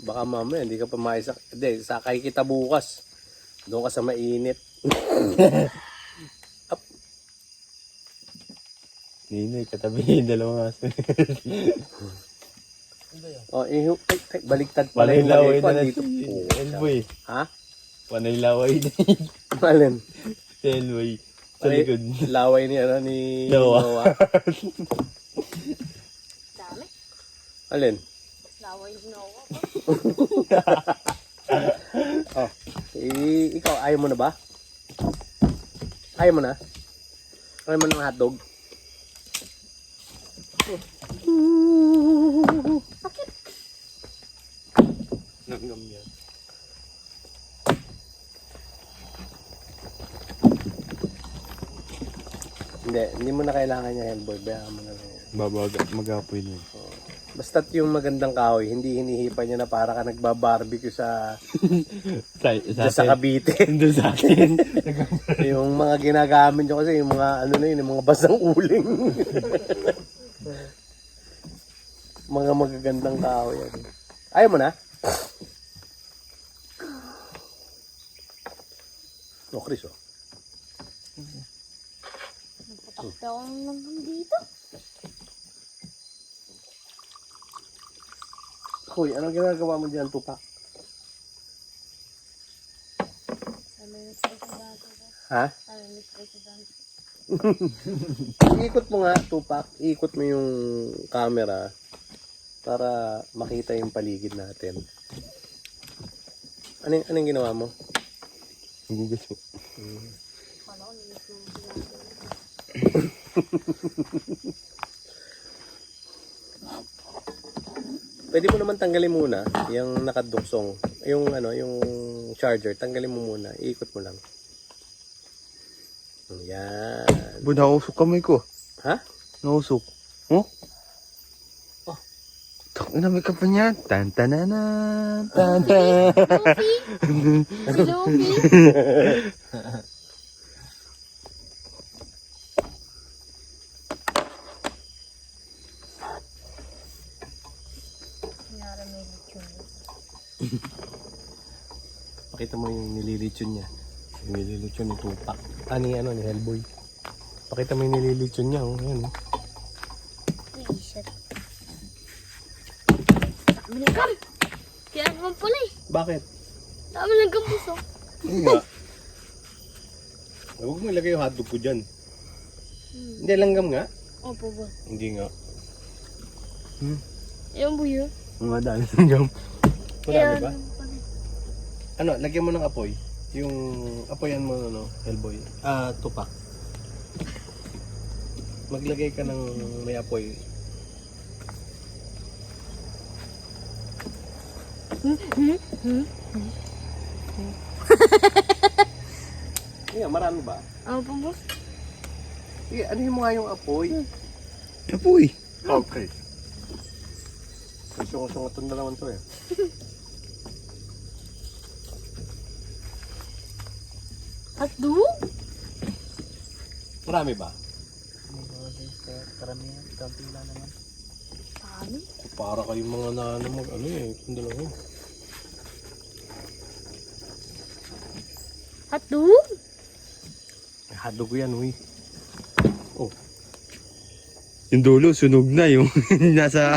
Baka mamaya, hindi ka pa maisak. Hindi, sakay kita bukas. Doon ka sa mainit. Ninoy, katabi, dalawang aso. Oh, baliktad pala yung Panay-laway mali ko. na Dito. si Elboy. Ha? Panay-laway na Malin. si Elboy. Sa likod. Laway ni, ano, ni Noah. Noah. Dami. Alin? Laway din ako. Oh, ikaw, ayaw mo na ba? Ayaw mo na? Ayaw mo ng hotdog? Nanggam yan. Hindi mo na kailangan niya, Hellboy. Bayaan mo na lang yan. Mag-apoy na yun. Basta't yung magandang kahoy, hindi hinihipa niya na para ka nagbabarbecue sa dyan sa Cavite. Doon sa akin. Yung mga ginagamit nyo kasi, yung mga ano na yun, yung mga basang uling. Mga magagandang kahoy yan. Ayaw mo na? Oh, Chris, oh. Nagpatakta ako ng dito. Hoy, anong ginagawa mo dyan, Tupak? Ha? Ikot mo nga, Tupak. Ikot mo yung camera para makita yung paligid natin. Anong ginawa mo? Nagugas mo. Pwede mo naman tanggalin muna yung nakaduksong, yung ano, yung charger, tanggalin mo muna, iikot mo lang. Yan. Bu, nausok kamay ko. Ha? Nausok. Oh? Tak na may kapan yan. Tan-tananan. Tan-tan. Si Luffy. Pakita mo yung nililitsyon niya. Yung nililitsyon ni Tupak. Ni Hellboy. Pakita mo yung nililitsyon niya. Oh, yan. Shit. Dami ng gum. Kaya naman pala eh. Bakit? Dami ng gum puso. Hindi nga. Huwag mo ilagay yung hotdog ko dyan. Hindi, langgam nga. Opo ba? Hindi nga. Yung buyo. Mga dami ng jam. Marami ba? Ano, lagyan mo ng apoy. Yung apoyan mo, ano, Hellboy. Tupak. Maglagay ka ng may apoy. Marami ba? Opo ba? Ano yung mga yung apoy? Apoy. Okay. Sungot-sungotan na naman to eh. Hotdog? Marami ba? Karamihan, kaunti lang naman. Dami. Para kayong mga ano eh. Kung dalawa eh. Hotdog? Hotdog yan, uy. Oh. Yung dulo, sunog na yung nasa...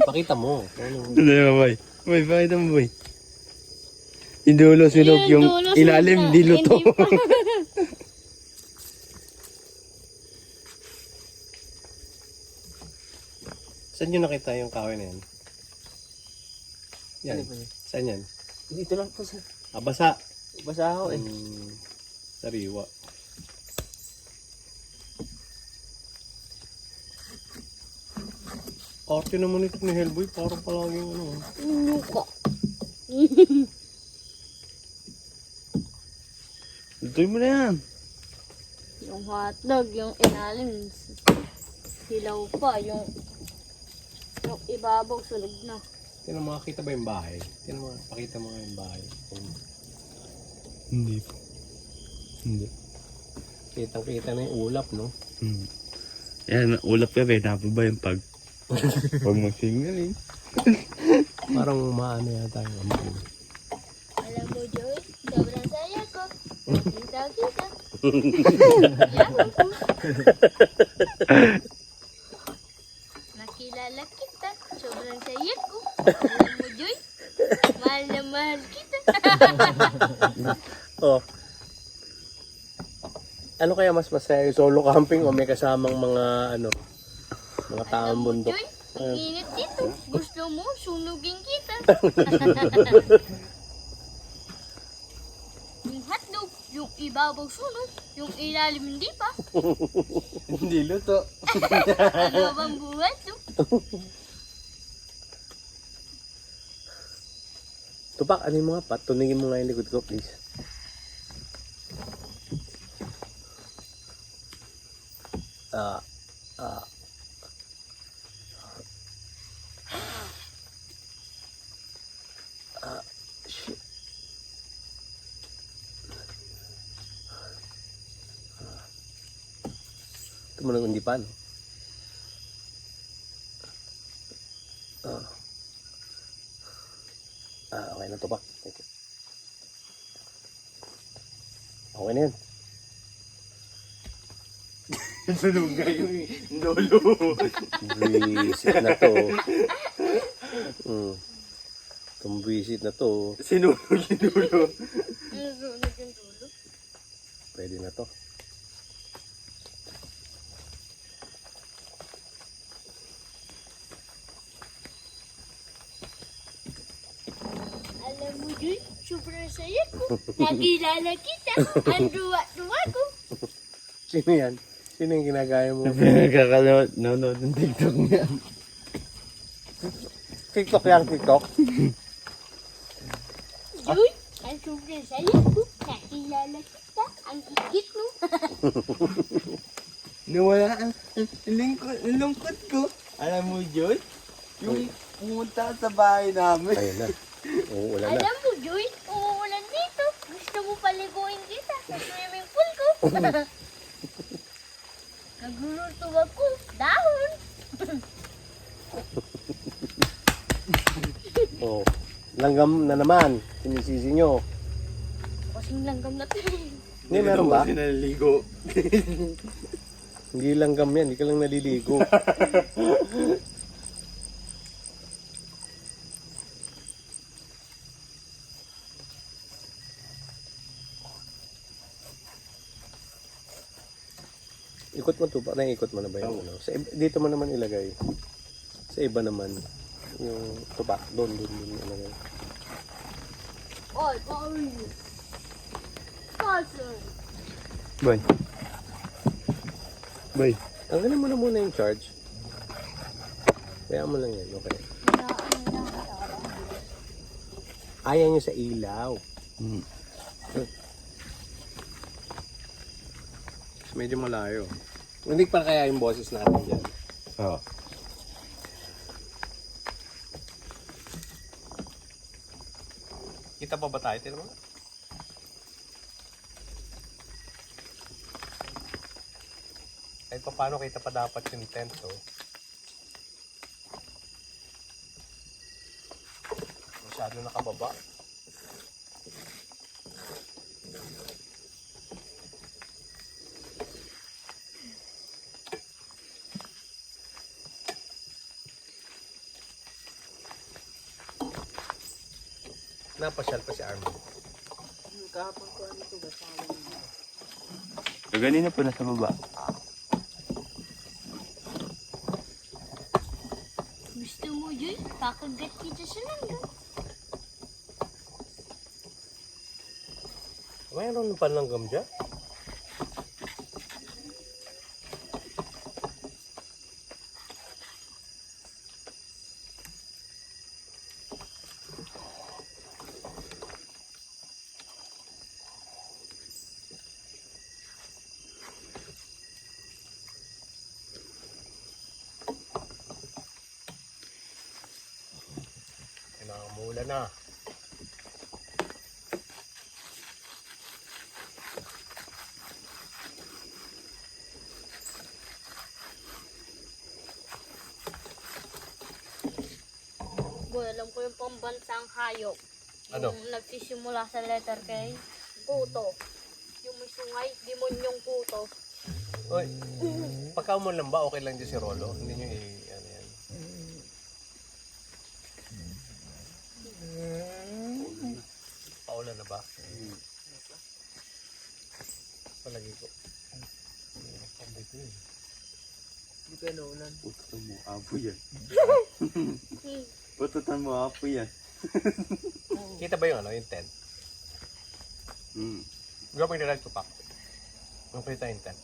Pakita mo. Ano yung boy? Boy, pakita mo boy. Yung dulo, sunog yung dulo, ilalim, sunog na. diluto. Hindi pa. Saan nyo nakita yung kahoy na yan? Yan. Saan yan? Dito lang po sa... Basa. Basa ako eh. Sariwa. Arte naman ito ni Hellboy. Parang palaging ano. Nuka. Lutoy mo na yan. Yung hotdog, yung ilalim. Hilaw pa. Yung ibabaw, sunog na. Tinan mo, makakita ba yung bahay? Tinan mo, pakita mo nga yung bahay. Hindi po. Hindi. Kitang-kita na yung ulap, no? Yan, ulap ka ba? Napo ba yung pag... Pag mag-singaling? Parang umaano yata yung amoy. Alam mo, Joy, sobrang saya ko. Kita-kita. Nakilala kita. Sobrang saya ko. Alam mo, Joy, mahal na mahal kita. Oh. Ano kaya mas masaya, yung solo camping o may kasamang mga ano, Mga taong bundok. Joy, ang init dito. Gusto mo, sunugin kita. Yung hotdog, yung ibabaw sunog, yung ilalim hindi pa. Hindi luto. Ano bang buhat to? Tupak, ano yung mga pat? Tuningin mo nga yung likod ko, please. Shit. Ito mo nang hindi pa, no? Okay na to pa. Thank you. Okay na yan. Sunugay yung lolo. Visit na to. Itong visit na to. Sinunog yung lolo. Nasunog yung dulo. Pwede na to. Alam mo Joy, sobrang saya ko. Nakilala kita. Ang duwa-duwa ko. Sino yan? Sino yung ginagaya mo? Nagkakanood ng TikTok niya. TikTok yan, TikTok. Joy, ang sobrang saya ko. Nakilala kita. Ang higit mo. Nawala ang lungkot ko. Alam mo, Joy? Yung pumunta sa bahay namin. Ayun na. Uulan na. Alam mo Joy, umuulan dito. Gusto mo paliguin kita sa swimming pool ko. Nagluluto ako. Dahon. Oh, langgam na naman. Sinisisi nyo. Kasing langgam na to. Hindi, meron ba? Kasi naliligo. Hindi langgam yan. Hindi ka lang naliligo. Ikot mo to pa. Naikot mo na ba yung ano? Dito mo naman ilagay. Sa iba naman. Yung tupa. Doon ilagay. Oy, oy. Cousin. Boy. Boy. Tanggalin mo na muna yung charge. Kaya mo lang yan. Okay. Ayaw nyo sa ilaw. Medyo malayo. Hindi pa kaya yung boses natin dyan. Oo. Kita pa ba tayo? Tignan mo. Kahit pa paano kita pa dapat yung tent, oh. Masyado nakababa. Napasyal pa si Armin. Kahapon ko ano to, kasama niya. Ganina po nasa baba. Gusto mo Joy? Pakagat kita sa langgam. Mayroon pa langgam dyan? Umulan na. Boy, alam ko yung pambansang hayop. Ano? Yung nagsisimula sa letter K. Puto. Yung may sungay, demonyong puto. Oy, pagka mo lang ba, okay lang dyan si Rolo? Hindi nyo ano yan. Paulan na ba? Palagi ko. Pambit ko eh. kaya naulan. Pututan mo, apo yan. Pututan mo, apo yan. Kita ba yung ano, yung tent? Hmm. Gawa mo yung nagtupak. Ang kita yung tent.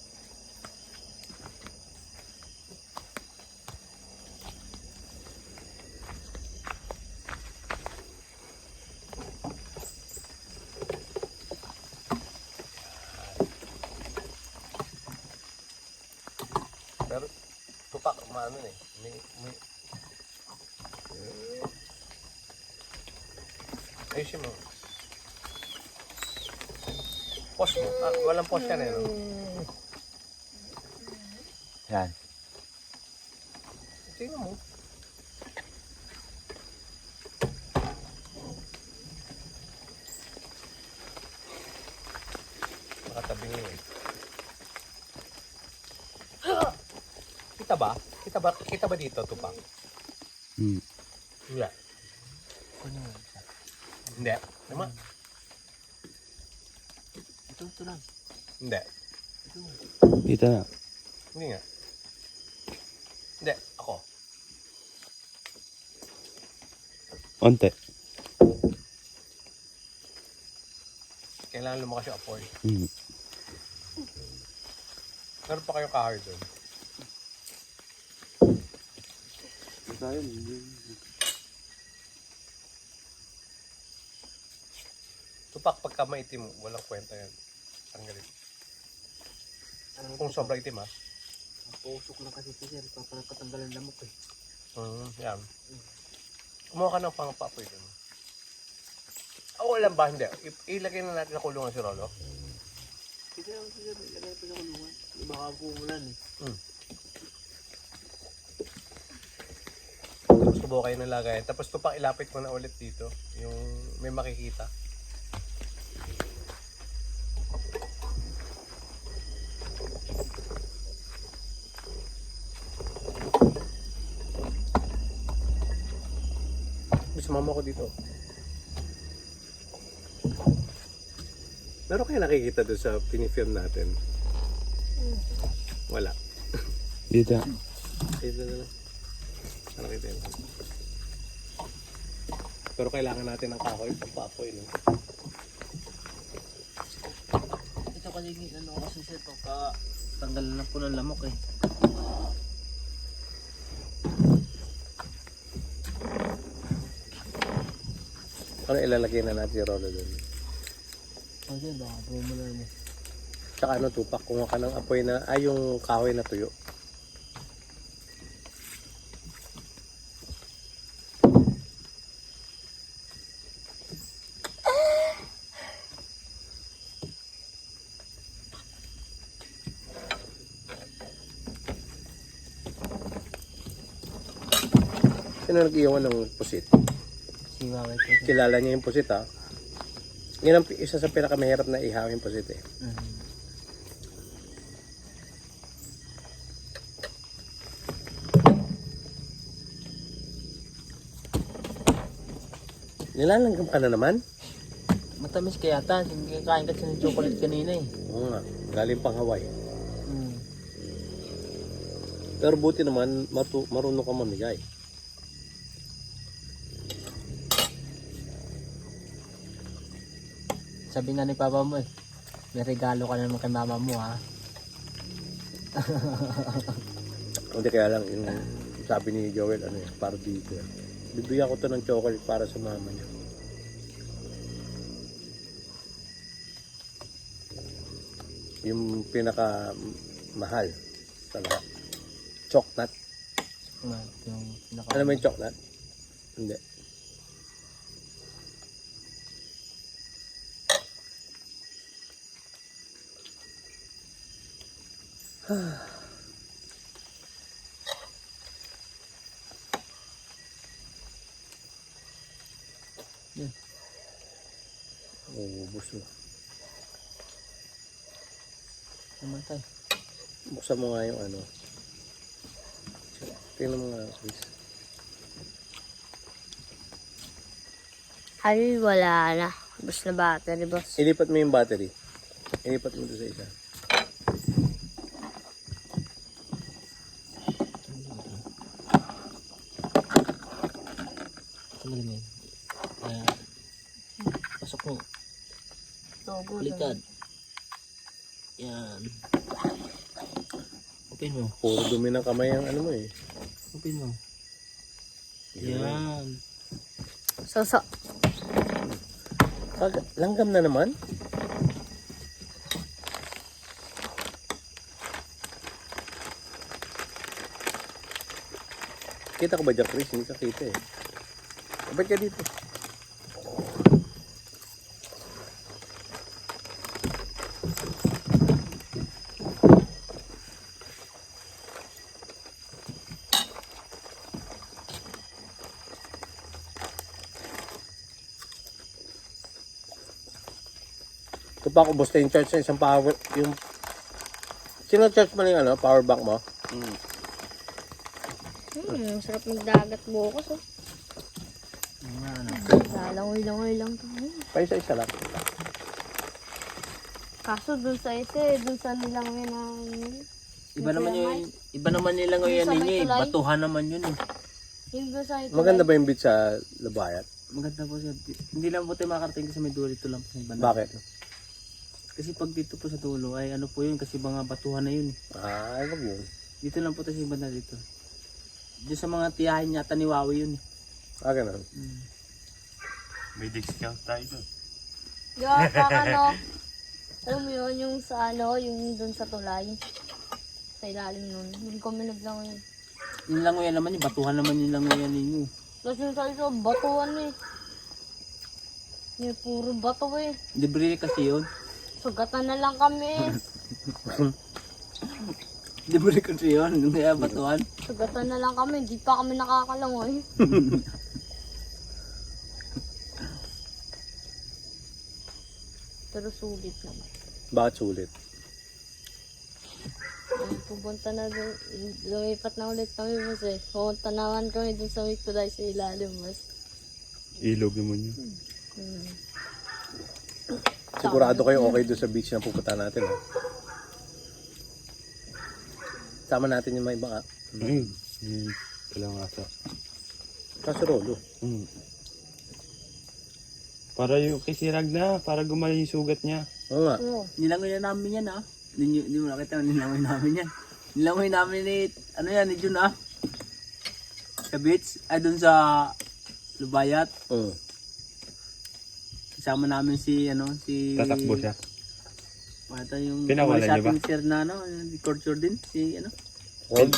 Pero tupak, maano eh. May... Ayusin mo. Post mo. Ah, walang post yan eh, no? Yan. Tingnan mo. Nakatabi niyo eh. Kita ba? Kita ba dito, tupak? Hmm. Hindi. Hindi. Naman. Ito lang. Hindi. Dito na. Hindi nga. Hindi. Ako. Onte. Kailangan lumakas yung apoy. Hmm. Meron pa kayong kahoy doon. Tupak pagka maitim, walang kwenta yan. Tanggalin. Kung sobrang itim ha. Pusok na kasi ito sir. Papatanggalan lamok eh. Yan. Kumuha ka ng pangapapoy doon. Alam ba? Hindi. Ilagay na natin sa kulungan si Rolo. Kasi lang sir. Ilagay pa sa kulungan. Baka pumulan eh. Tapos tubo kayo ng lagayan. Tapos tupak ilapit mo na ulit dito. Yung may makikita. Sumama ko dito. Meron kayo nakikita doon sa pinifilm natin? Wala. Dito. Dito na lang. Nakita yun. Pero kailangan natin ng kahoy pagpapoy, no? Ito kasi ano kasi sir. Pagka tanggalan na po ng lamok eh. Ano ilalagay na natin si Rolo doon? Kasi baka pumulan eh. Tsaka ano, tupak, kung ka ng apoy na, yung kahoy na tuyo. Sino nag-iwan ng pusit? Si Maway po sir. Kilala niya yung pusit ha. Yan ang isa sa pinakamahirap na ihawin yung pusit eh. Nilalanggam ka na naman? Matamis kaya ta. Hindi kain kasi ng chocolate kanina eh. Oo nga, galing pang Hawaii. Pero buti naman, marunong ka mamigay. Sabi nga ni papa mo eh. May regalo ka naman kay mama mo ha. Hindi kaya lang, yung sabi ni Joel, ano yan, para dito. Bibigyan ko to ng chocolate para sa mama niya. Yung pinaka mahal sa lahat. Choknut. Yung Ano mo yung choknut? Hindi. Ubus mo. naman tayo. Buksan mo nga yung ano. Tingnan mo nga, please. Ay, wala na. Bus na battery, boss. Ilipat mo yung battery. Ilipat mo doon sa isa. Tanggalin mo yun. Ayan. Pasok mo. Togo Baliktad. Yan. Open mo. Puro dumi ng kamay ang ano mo eh. Open mo. Yan. Soso. Langgam na naman. Kita ko ba dyan, Chris? Hindi ka kita eh. Ba't ka dito? Ito pa, kumusta yung charge ng isang power, yung... Sino charge mo yung ano, power bank mo? Sarap magdagat bukas oh. Ano? Lalangoy-langoy lang tayo. Pa isa-isa lang. Kaso dun sa isa dun sa nilangoy na yun. Iba naman nila ngayon Yung sa may ninyo eh. tulay? Batuhan naman yun eh. Yung dun sa ito. Maganda ba yung beach sa Labayat? Maganda po siya. Hindi lang po tayo makarating sa may dulo. Dito lang po sa ibang. Bakit? Kasi pag dito po sa dulo ay ano po yun. Kasi mga batuhan na yun. Ah, wag yun. Dito lang po tayo sa ibang na dito. Diyan sa mga tiyahin yata ni Wawi yun eh. Ah, ganun. May discount tayo doon. Yung ano. Alam mo yun, yung sa ano, yung dun sa tulay. Sa ilalim nun. Hindi kami naglangoy. Yung langoyan naman yung batuhan naman yung langoyan ninyo. Tapos yung sa ito, batuan eh. May puro bato eh. Libre kasi yun. Sugatan na lang kami eh. Libre kasi yun. Yung kaya batuhan. Sugatan na lang kami, hindi pa kami nakakalangoy. Pero sulit naman. Bakit sulit? Pupunta na doon, lumipat na ulit kami mas eh. Pupunta naman kami doon sa may tulay sa ilalim mas. Ilog naman yun. Sigurado kayo okay doon sa beach na pupunta natin. Ha? Sama natin yung mga ibang Ayun. Yun. Kalangasa. kasurolo. Para yung kisirag na, para gumaling yung sugat niya. Oo nga. Oo. Nilangoy na namin yan ah. Hindi mo nakita, nilangoy namin yan. Nilangoy namin ni, ano yan, ni Jun ah. Sa beach, ay dun sa Lubayat. Oo. Kasama namin si, ano, si... Tatakbo siya. Mata yung... Pinawalan sa niyo ba? ating sir na, ano, yung culture din. Si, ano, Well,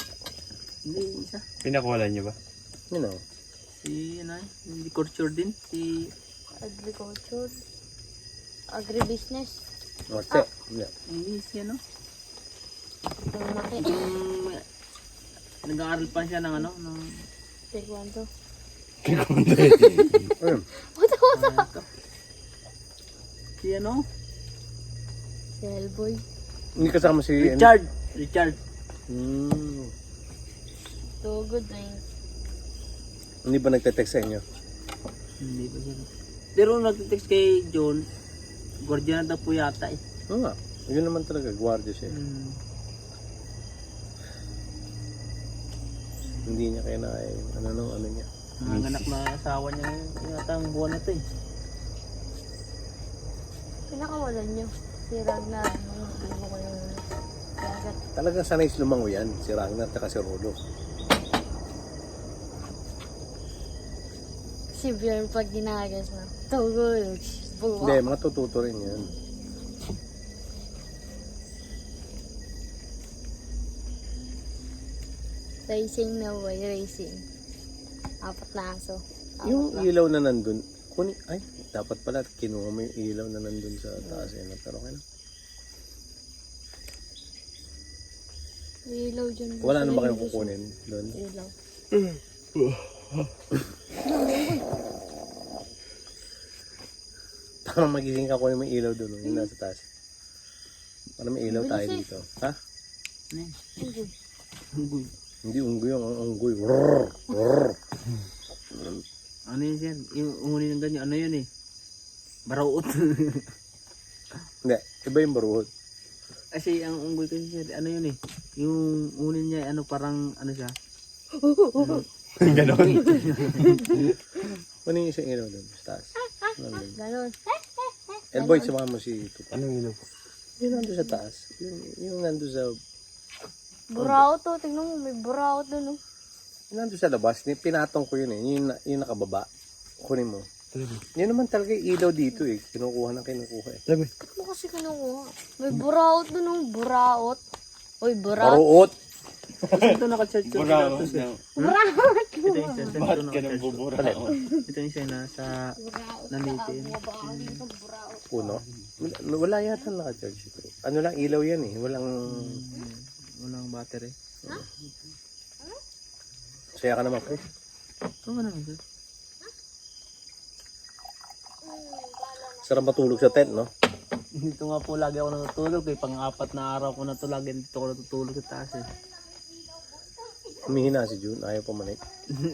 hindi, isa. Pinakuwalan niyo ba? you know. Si, ano, yung culture din. Si, Agriculture. Agribusiness. Norte. Yeah. hindi, si, ano. Ang laki. Yung... Nag-aaral pa siya ng, ano, ng... Taekwondo. Ayun. Si, ano, Si Hellboy. Hindi kasama si... Richard. So good na yun. Hindi ba nagte-text sa inyo? Hindi ba siya? Pero nag-text kay John, guardian na daw po yata eh. Oo nga. Yun naman talaga. Gwardiya siya. Hindi niya kaya na ano niya. Ang anak na asawa niya ngayon, yata ang buwan na to eh. Pinakawalan nyo. Si Ragnar. Ano ko yung dagat. Talagang sanay lumango yan. Si Ragnar at si Rolo. Si Bjorn pag ginagas na. Tugol. Hindi, mga tututo rin yan. Racing na boy. Racing. 4 na aso. Yung ilaw na nandun, ay, dapat pala kinuha mo yung ilaw na nandun sa taas. Pero okay na. Ilaw dyan. Wala na ba kayong kukunin doon? Ilaw. Para magising ka kunin mo yung ilaw doon. Yung nasa taas. Para may ilaw tayo dito. Ha? Ano yun? Unggoy. Unggoy. Hindi unggoy ang unggoy. Rrrr, rrrr. Ano yun siya? Yung unguni ng ganyan, ano yun eh? Baraot. Hindi, iba yung baruhod. Kasi ang unggoy kasi siya, ano yun eh? Yung unguni niya, ano parang, ano siya? Ganon. Ano yung isang ilaw doon? Sa taas. Ano yun? Ganon. Elboy, samahan mo si Tupa. Anong ilaw? Yung nandun sa taas. Yung nandun sa... Burao to. Tingnan mo, may burao to, no? Yung nandun sa labas. Pinatong ko yun eh. Yung nakababa. Kunin mo. Yun naman talaga yung ilaw dito eh. Kinukuha eh. Sabi. Ba't mo kasi kinukuha? May buraot to, no? Buraot. Uy, buraot. Maruot! Kasi ito naka-charge yung Buraot. status eh. Buraot. Ito yung isa. Ito Bakit ka nang naka-charge. buburaot? Ito yung isa nasa Buraot. namitin. Buraot. Puno. Wala yata naka-charge ito. Ano lang, ilaw yan eh. Walang... Walang battery. Saya ka naman, Chris. Oo naman sir. Sarap matulog sa tent, no? Dito nga po lagi ako natutulog eh. Pang-apat na araw ko na to lagi dito ako natutulog sa taas eh. Humihina si June. Ayaw pa manik.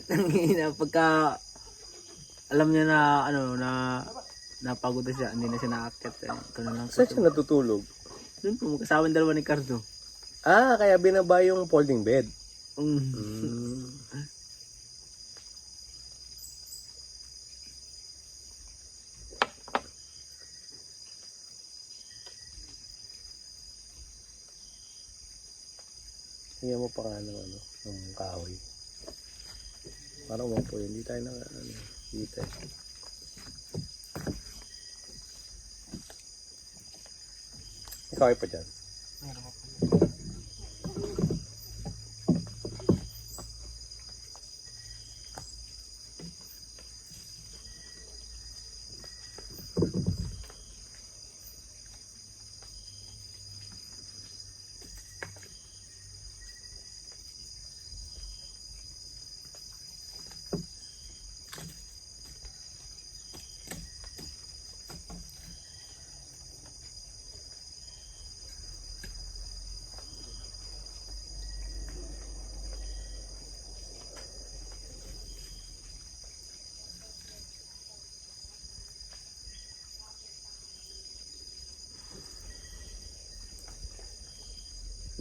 Nangihina pagka alam niya na ano na napagod na siya, hindi na siya naakyat eh. Ito na lang po. Saan siya natutulog? Doon po, magkasama yung dalawa ni Cardo. Ah, kaya binaba yung folding bed. Mm. Hiya mo pa nga ng ano, ng kahoy. Parang umapo yun. Hindi tayo na ano, dito eh. Ikaw ay pa dyan.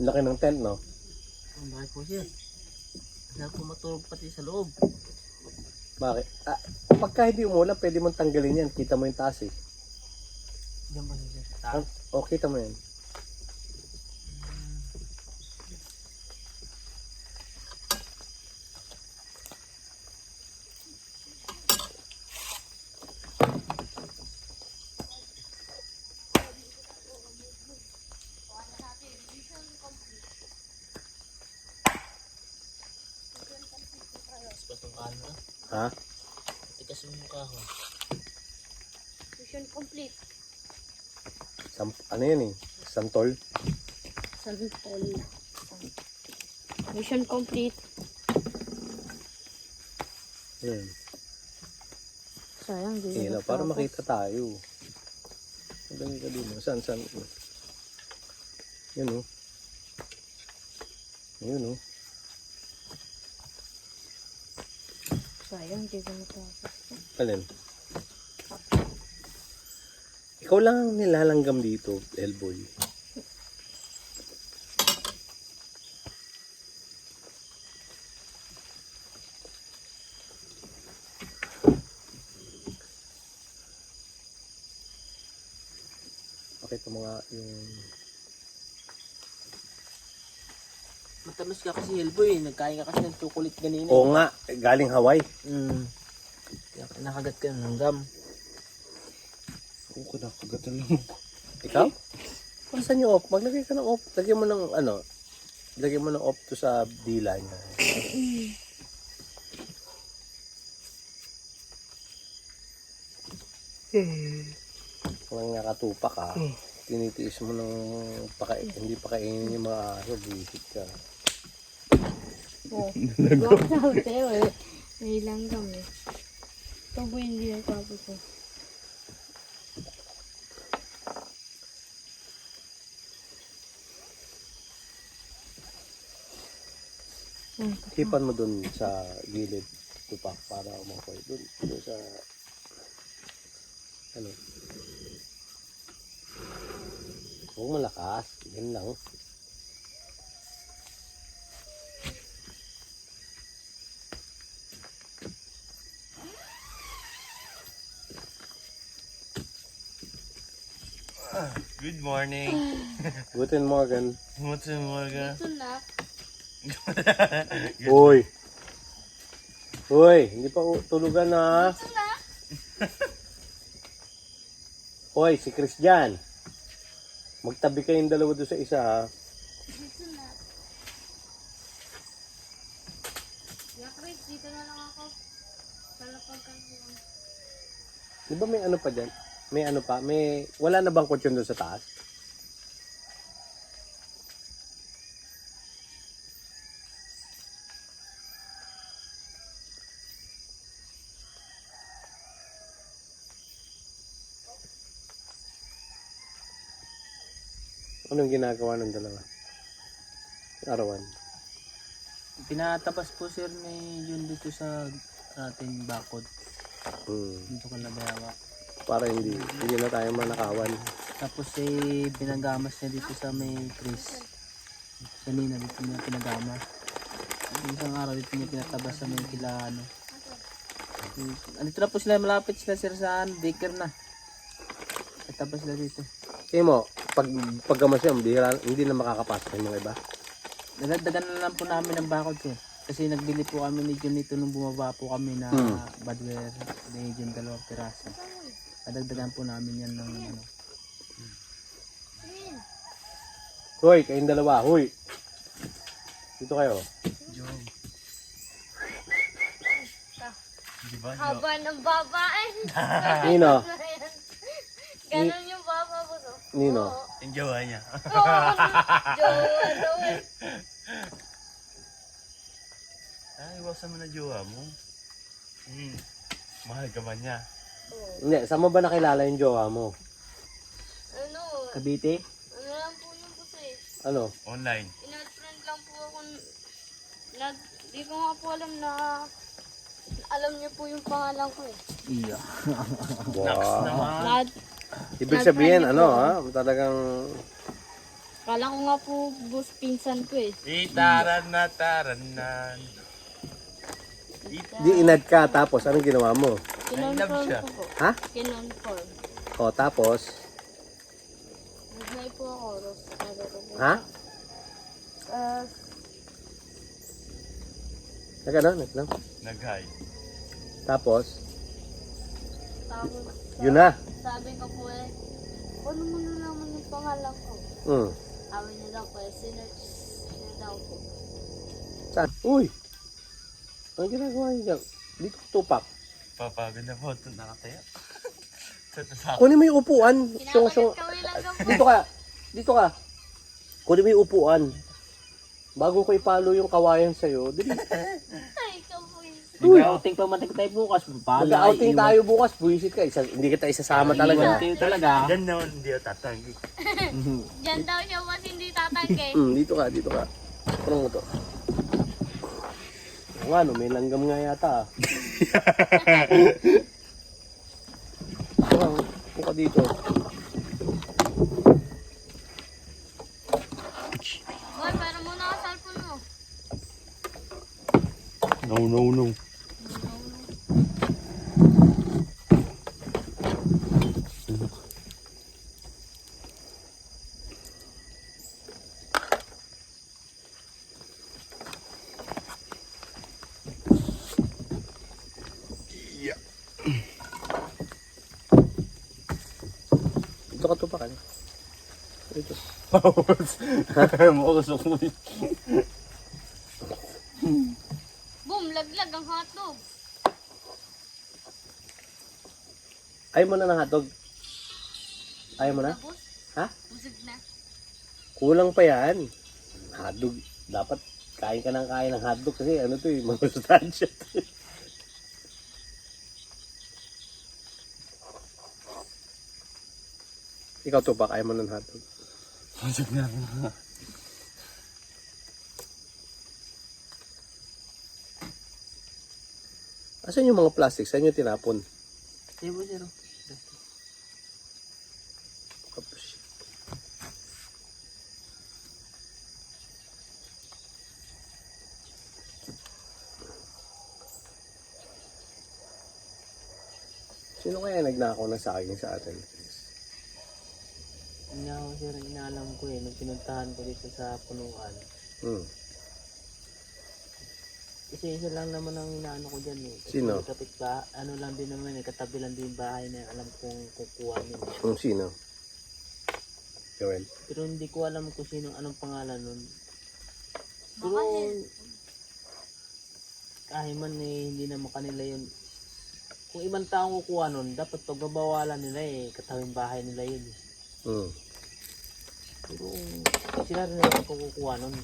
Laki ng tent, no? Ang bakit po siya. Kaya po matulog pati sa loob. Bakit? Ah, pagka hindi umulan, pwede mong tanggalin yan. Kita mo yung taas eh. Diyan ba siya sa taas? O, kita mo yan. Tapos ng kahoy. Ha? Tigas yung kahoy. Mission complete. Ano yan eh? Santol? Santol. Mission complete. Ayan. Sayang, di Ilaw, na para natapos. makita tayo. Madali ka din. Saan? Yun o. Yun o. Sayang, di na natapos. Alin? Ikaw lang ang nilalanggam dito, Elboy. Pakita mo nga yung... Matamis ka kasi Hellboy. Nagkain ka kasi ng chocolate ganina. Oo nga, galing Hawaii. Kaya nakagat ka ng gum. Oo, nakagatan lang. Ikaw? Saan yung off? Maglagay ka ng off. Lagyan mo ng ano, lagyan mo ng off to sa dila niya. Kung nakatupa ka, tinitiis mo ng hindi pakainin yung mga aso, bisit ka. Oh, huwag sabi, may langgam eh. Ito po hindi natapos eh. Hipan mo dun sa gilid tupak para umakoy. Dun sa ano. Huwag malakas. Yan lang. Good morning. Guten Morgen. Guten Morgen. Ito na. Uy! Uy, hindi pa tulugan na. Ito na. Hoy, si Christian. Magtabi kayong dalawa doon sa isa ha. Dito na. Ya, Chris, dito na lang ako. Para pagkakulang. Di ba may ano pa dyan? May ano pa? Wala na bang kutsyon doon sa taas? Anong ginagawa ng dalawa? Arawan. Pinatabas po sir ni Jun dito sa ating bakod. Dito ka nabayawa. Para hindi na tayo manakawan. Tapos pinagamas niya dito sa may Chris. Kanina dito niya pinagamas. Isang araw dito niya pinatabas sa may kila ano. Andito na po sila, malapit sila sir sa daycare na. Tapos sila dito. Mo, paggamas yan, hindi na makakapasok yung mga iba. Nagdagdagan na lang po namin ng bakod sir. Kasi nagbili po kami ni Jun nito nung bumaba po kami na badware ni Jun 2 piraso. Nadagdagan po namin yan ng ano. Hoy, kayong dalawa, hoy. Dito kayo. Di ba? Haba ng babae. Nino, Ganon yung baba ko, no? Nino. Yung jowa niya. Oo. Jowa daw eh. Iwasan mo na jowa mo. Mahal ka ba niya? Hindi, saan mo ba nakilala yung jowa mo? Ano? Cavite? Ano lang po yung kasi. Ano? Online. Inad-friend lang po ako. Di ko nga po alam na alam niyo po yung pangalan ko eh. Iya. Wow. Nad, Ibig sabihin, ano ha? Talagang... kala ko nga po bus pinsan ko eh. Itaran na taranan. Di inad ka, tapos anong ginawa mo? Kinonform siya. ko po. Ha? Kinonform. O, tapos? Nag-may po ako. Ha? Uh, Nagano? Nag-hi. Tapos? tapos, Yun na. sabi ko po eh, ano mo na naman yung pangalan ko? Sabi niya daw po eh, sinerch niya daw po. Saan? Uy! Anong ginagawa niyo dyan? Dito tupak. Papagod na po ito nakataya. Sa Kunin mo yung upuan. Kinakagat kami lang daw po. Dito ka. Dito ka. Kunin mo yung upuan. Bago ko ipalo yung kawayan sa'yo, dili. Ay, ikaw po yun. Mag-outing pa matik tayo bukas. Mag-outing tayo bukas. Buisit ka. Hindi kita isasama talaga. Tayo talaga. Diyan naman hindi ako tatanggi. Diyan daw siya mas hindi tatangke. Dito ka, dito ka. Ano mo to? Oo nga, no, may langgam nga yata. Puka dito. Boy, pero muna ka cellphone mo. No. Dito ka tupakan. Dito. Makusok mo yun. Boom, laglag ang hotdog. Ayaw mo na ng hotdog. Ayaw mo na? Tapos, Ha? busog na. Kulang pa yan. Hotdog. Dapat kain ka ng kain ng hotdog kasi ano to eh, masustansya to eh. Ikaw tupak, ayaw mo ng hotdog. Pasok na. Asan yung mga plastic? Saan yung tinapon? Tayo po sir. Sino kaya nagnakaw ng saging sa atin? Hindi ako sir, inaalam ko eh, nung pinuntahan ko dito sa punuan. Hmm. Kasi isa lang naman ang inaano ko dyan eh. Kasi Sino? kapit ba, ano lang din naman eh, katabi lang din yung bahay na alam kong kukuha nila. Kung sino? Joel. Pero hindi ko alam kung sino, anong pangalan nun. Pero, Baka eh. kahit man eh, hindi naman kanila yun. Kung ibang taong kukuha nun, dapat pagbabawalan nila eh, katabing bahay nila yun eh. Hmm. Pero, sila rin naman kukuha nun.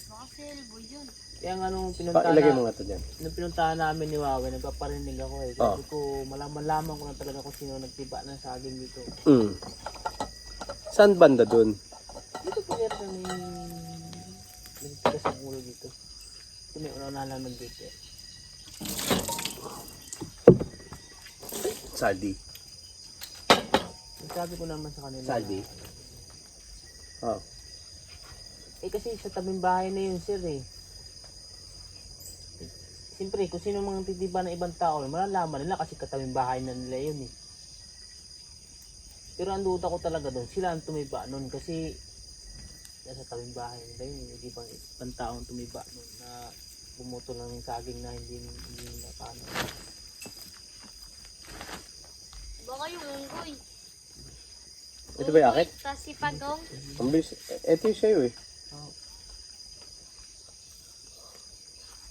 Baka silboy yun. Kaya nga nung Ilagay mo nga to dyan. nung pinuntahan namin ni Wawe, nagpaparinig ako eh. Sabi ko, malaman ko na talaga kung sino nagtiba ng saging dito. Hmm. Saan banda dun? Dito po kaya kami nagtigas ang ulo dito. Ito may una lang nandito. Saldi. Sabi ko naman sa kanila. Saldi? Oh. Eh kasi sa tabing bahay na yun sir eh. Siyempre kung sino mga titiba ng ibang tao, malalaman nila kasi katabing bahay na nila yun eh. Pero ang duda ko talaga doon, sila ang tumiba noon kasi nasa tabing bahay nila yun. Hindi bang ibang tao ang tumiba noon na bumuto lang yung saging na hindi na paano. Baka yung unggoy. Ito ba yung akit? Tapos si Pagong. Ang bilis. Ito yung sa'yo eh. Oh.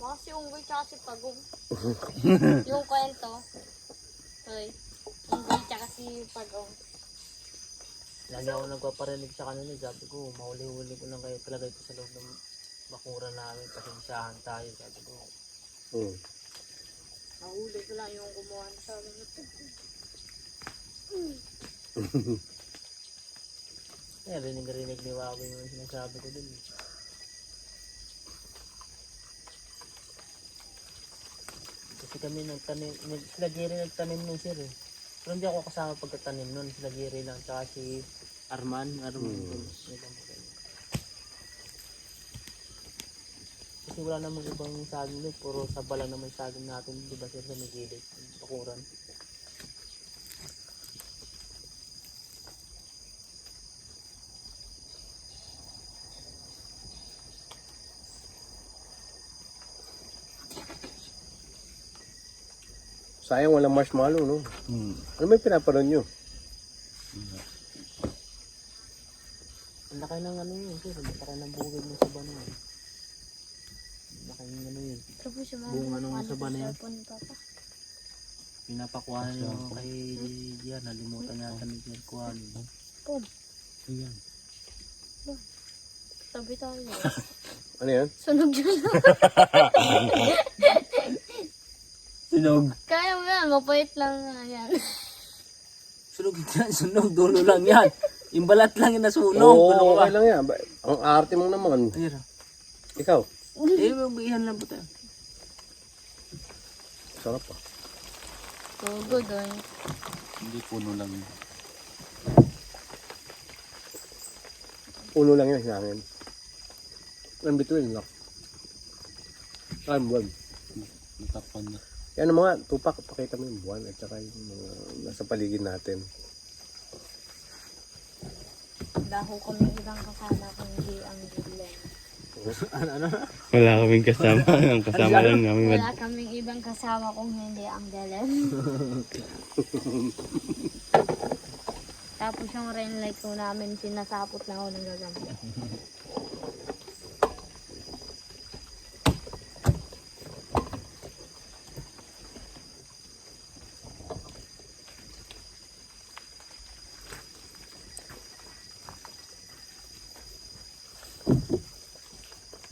Baka si unggoy tsaka si Pagong. Yung kwento. Hoy. Unggoy tsaka si Pagong. Lagi ako nagpaparinig sa kanila, sabi ko, mahuli-huli ko lang kayo talaga ito sa loob ng bakura namin, pasensyahan tayo, sabi ko. Hmm. Nahuli ko lang yung gumawa na sa amin ito. Eh, rinig ni Wawi yung sinasabi ko dun. Kasi kami nagtanim, sila Giri nagtanim nun sir eh. Pero hindi ako kasama pagkatanim nun, sila Giri lang, tsaka si Arman. Kasi wala namang ibang saging nun, puro saba lang naman saging natin, di ba sir, sa may gilid, bakuran. Sayang walang marshmallow, no? Hmm. Ano may pinaparoon nyo? Ang laki ng ano yun, sir, ang laki ng bukid ng saba na yun. Ang laki ng ano yun. Tapos yung Buong anong saba na yan? cellphone ni Papa. Pinapakuha niyo kay Gian, nalimutan yata ni Gian kuhanin. Pum. Ayan. Tabi tayo. Ano yan? Sunog yun. Sunog! Kaya mo yan. Mapait lang nga yan. Sunog yan, sunog, dulo lang yan. Yung balat lang yung nasunog. Oo, okay lang yan. Ang arte mo naman. Ayun. Ikaw. Eh, mabihan lang po tayo. Sarap pa. So good on. Hindi puno lang yun. Puno lang yan sa akin. In between lang. Saan buwan? Natapan na. Yan ang mga tupak. Pakita mo yung buwan at saka yung mga nasa paligid natin. Daho kami ibang kasama kung hindi ang Gillen. Wala kaming kasama. Ang kasama lang namin. Wala kaming ibang kasama kung hindi ang Gillen. Tapos yung rain light ko namin, sinasapot na ako ng gagabi.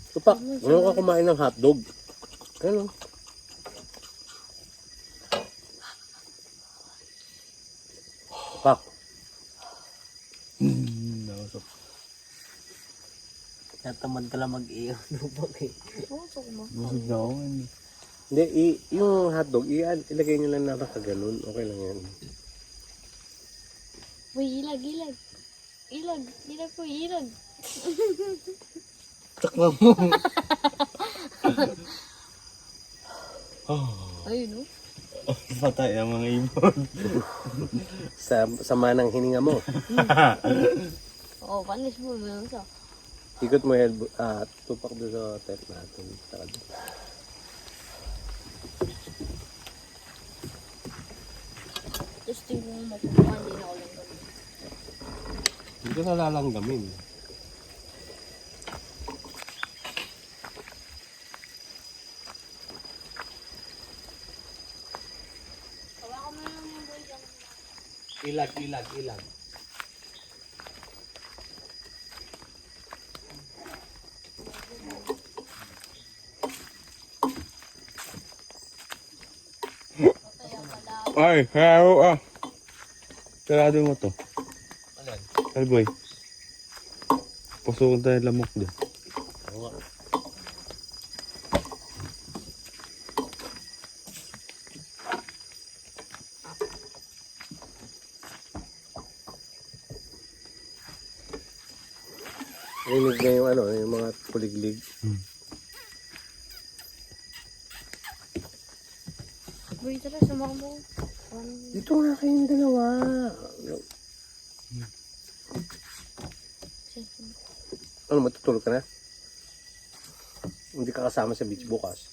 Tupak, ano ka kumain ng hotdog? Ano? Tupak. Nausap. Kaya tamad ka lang mag-iyo. Lubag eh. Puso ko mo. Busog na ako. Hindi, yung hotdog, ilagay nyo lang na ganun. Okay lang yan. Uy, ilag, ilag. Ilag, ilag po, ilag. Takla mo. Ayun, no? Patay ang mga ibon. Sa sama ng hininga mo. Oh, panis mo yun sa. Ikot mo elbow, tupak doon sa tent natin. Saka doon. Tapos tingin mo mapupunta, hindi na ako lang gawin. Hindi ko nalalanggamin. Hawakan mo lang yung boy dyan. Ilag. Ay, kaya sarado mo to. Alan? Kalboy. Pasukan tayo lamok doon. Oo. Rinig na yung yung mga puliglig. Boy, tara, sumaka mo. Dito nga kayong dalawa. Ano, matutulog ka na? Hindi ka kasama sa beach bukas.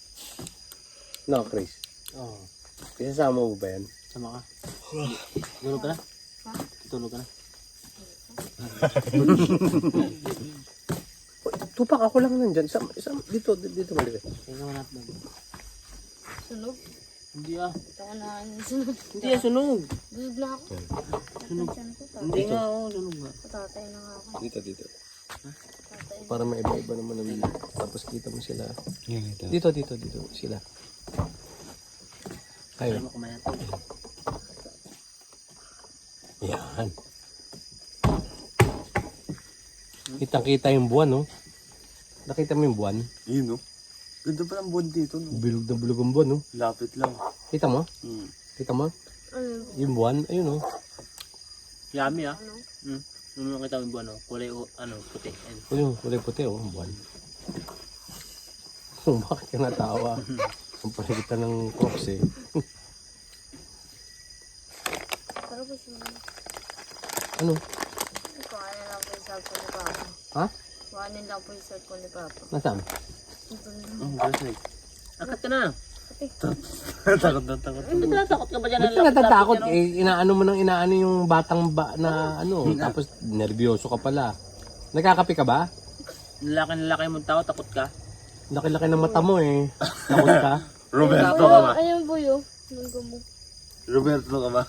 No, Chris. Oo. Isasama mo ba yan? Sama ka. Tulog ka na? Tulog ka na? Tupak, ako lang nandyan. Dito maliit. Kaya naman natin. Sunog. Hindi ah. Ito ko na yung sunog. Hindi ah, sunog. Busog na ako. Sunog. Saan ko? Hindi nga, oo, sunog nga. Patatay na nga ako. Dito. Patatay na. Para may iba-iba naman ang tapos kita mo sila. Yan ito. Dito sila. Kaya Ayun. mo kumain ito. Yan. Kitang-kita yung buwan, no? Nakita mo yung buwan? Yun no? Ganda pa ng buwan dito no? Bilog na bilog ang buwan, no? Lapit lang. Kita mo? Hmm. Kita mo? Ano? Yung buwan, ayun, no? Yummy ah. Ano? Nung nakita mo yung buwan, kulay puti. Ayun. Ayun, kulay puti, oh, ang buwan. Bakit ka natawa? Ang paligitan ng crocs, eh. Pero ba sunog? Ano? Kuhanin lang po yung cellphone ni Papa. Ha? Kuhanin lang po yung cellphone ni Papa. Nasaan? Ito na. Ang gasig. Akit ka na. Takot na takot. Hindi ka natakot ka ba dyan? Ba't ka natatakot? Inaano mo nang inaano yung batang na tapos nervyoso ka pala. Nagkakape ka ba? Nalaki mo tao, takot ka. Laki-laki ng mata mo eh. Takot ka? Roberto ka ba? Ayun po yun. Nunggo mo. Roberto ka ba?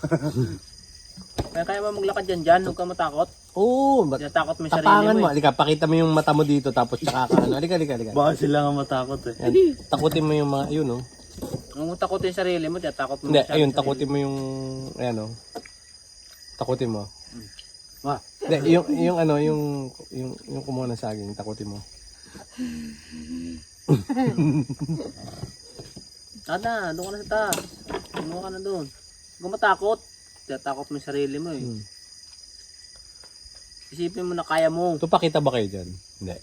Kaya mo maglakad dyan, huwag ka matakot. Oo. Natakot mo yung sarili Tapangan mo mo. Halika, pakita mo yung mata mo dito tapos tsaka ka ano. Halika. Baka sila nga matakot eh. Yan. Takutin mo yung mga, yun, oh. Kung takotin yung sarili mo, tatakot mo. Hindi, masyado ayun, yung sarili takutin mo yung, ayan, oh. Takutin mo. Wah. Hindi, yung kumuha ng saging, takutin mo. Tada, doon ka na sa taas. Doon ka na doon. Huwag ka matakot. Tatakot mo yung sarili mo eh. Hmm. Isipin mo na kaya mo. Ito, pakita ba kayo dyan? Hindi.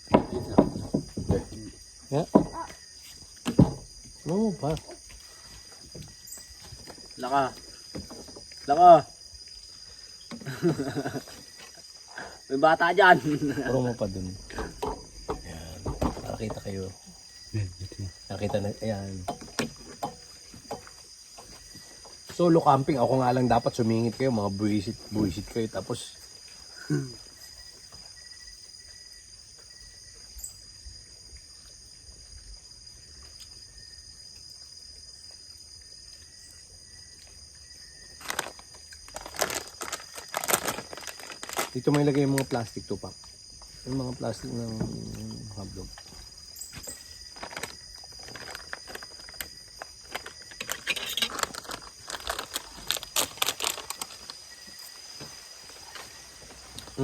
Yeah. Ano mo pa? Laka. Laka. May bata dyan. Puro mo pa dun. Ayan. Nakakita kayo. Nakita na, ayan. Solo camping, ako nga lang dapat sumingit kayo, mga buwisit kayo, tapos dito may lagay yung mga plastic tupak. Yung mga plastic ng hablog.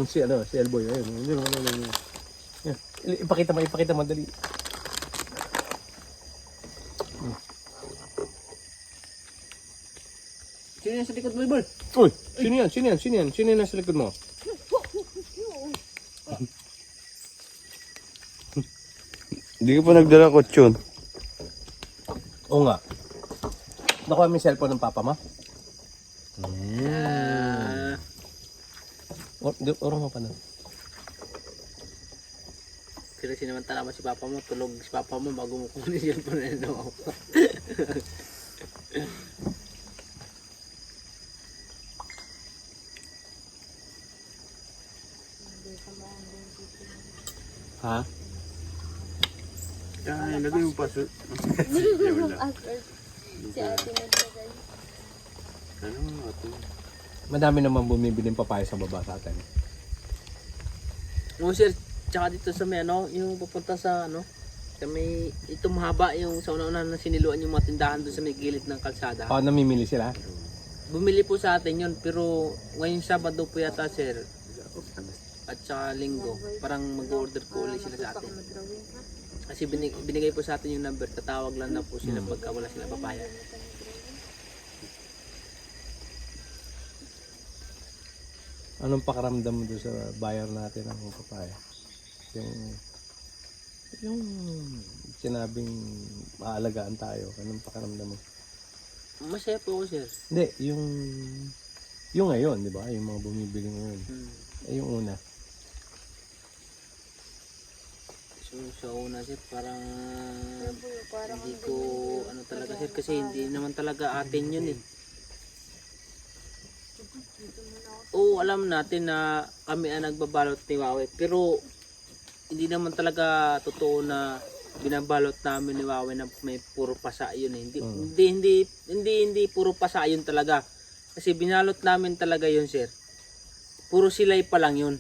Si Elboy, ayun. Yan. Ipakita mo, dali. Sino yung sa likod mo, Ibol? Uy, sino yan? Sino yan nasa likod mo? Hindi ka pa nagdala kutsyon. Oo nga. Nakuha mo yung cellphone ng papa mo? Orong mo pa na. Pero sinamantala mo si papa mo, tulog si papa mo bago mo kunin yung cellphone na ano. Ha? Kaya, lagay mo pa sa... Si ate naglagay. Ano nga ito? Madami naman bumibiling papaya sa baba sa atin. Oo sir, tsaka dito sa may ano, yung pupunta sa ano, sa may, ito mahaba yung sa una-una na siniluan yung mga tindahan doon sa may gilid ng kalsada. O, namimili sila? Bumili po sa atin yun, pero ngayong Sabado po yata sir, at saka Linggo, parang mag-order po ulit sila sa atin. Kasi binigay po sa atin yung number, tatawag lang na po sila pagka wala sila papaya. Anong pakaramdam mo doon sa buyer natin ng papaya? Yung sinabing maalagaan tayo, anong pakaramdam mo? Masaya po ako sir. Hindi, yung ngayon, di ba? Yung mga bumibili ngayon. Eh, yung una. So sa una sir, parang hindi ko ano talaga sir, kasi hindi naman talaga atin yun eh. Oo, alam natin na kami ang nagbabalot ni Wawe, pero hindi naman talaga totoo na binabalot namin ni Wawe na may puro pasa yun eh. Hindi puro pasa yun talaga. Kasi binalot namin talaga yun sir. Puro silay pa lang yun.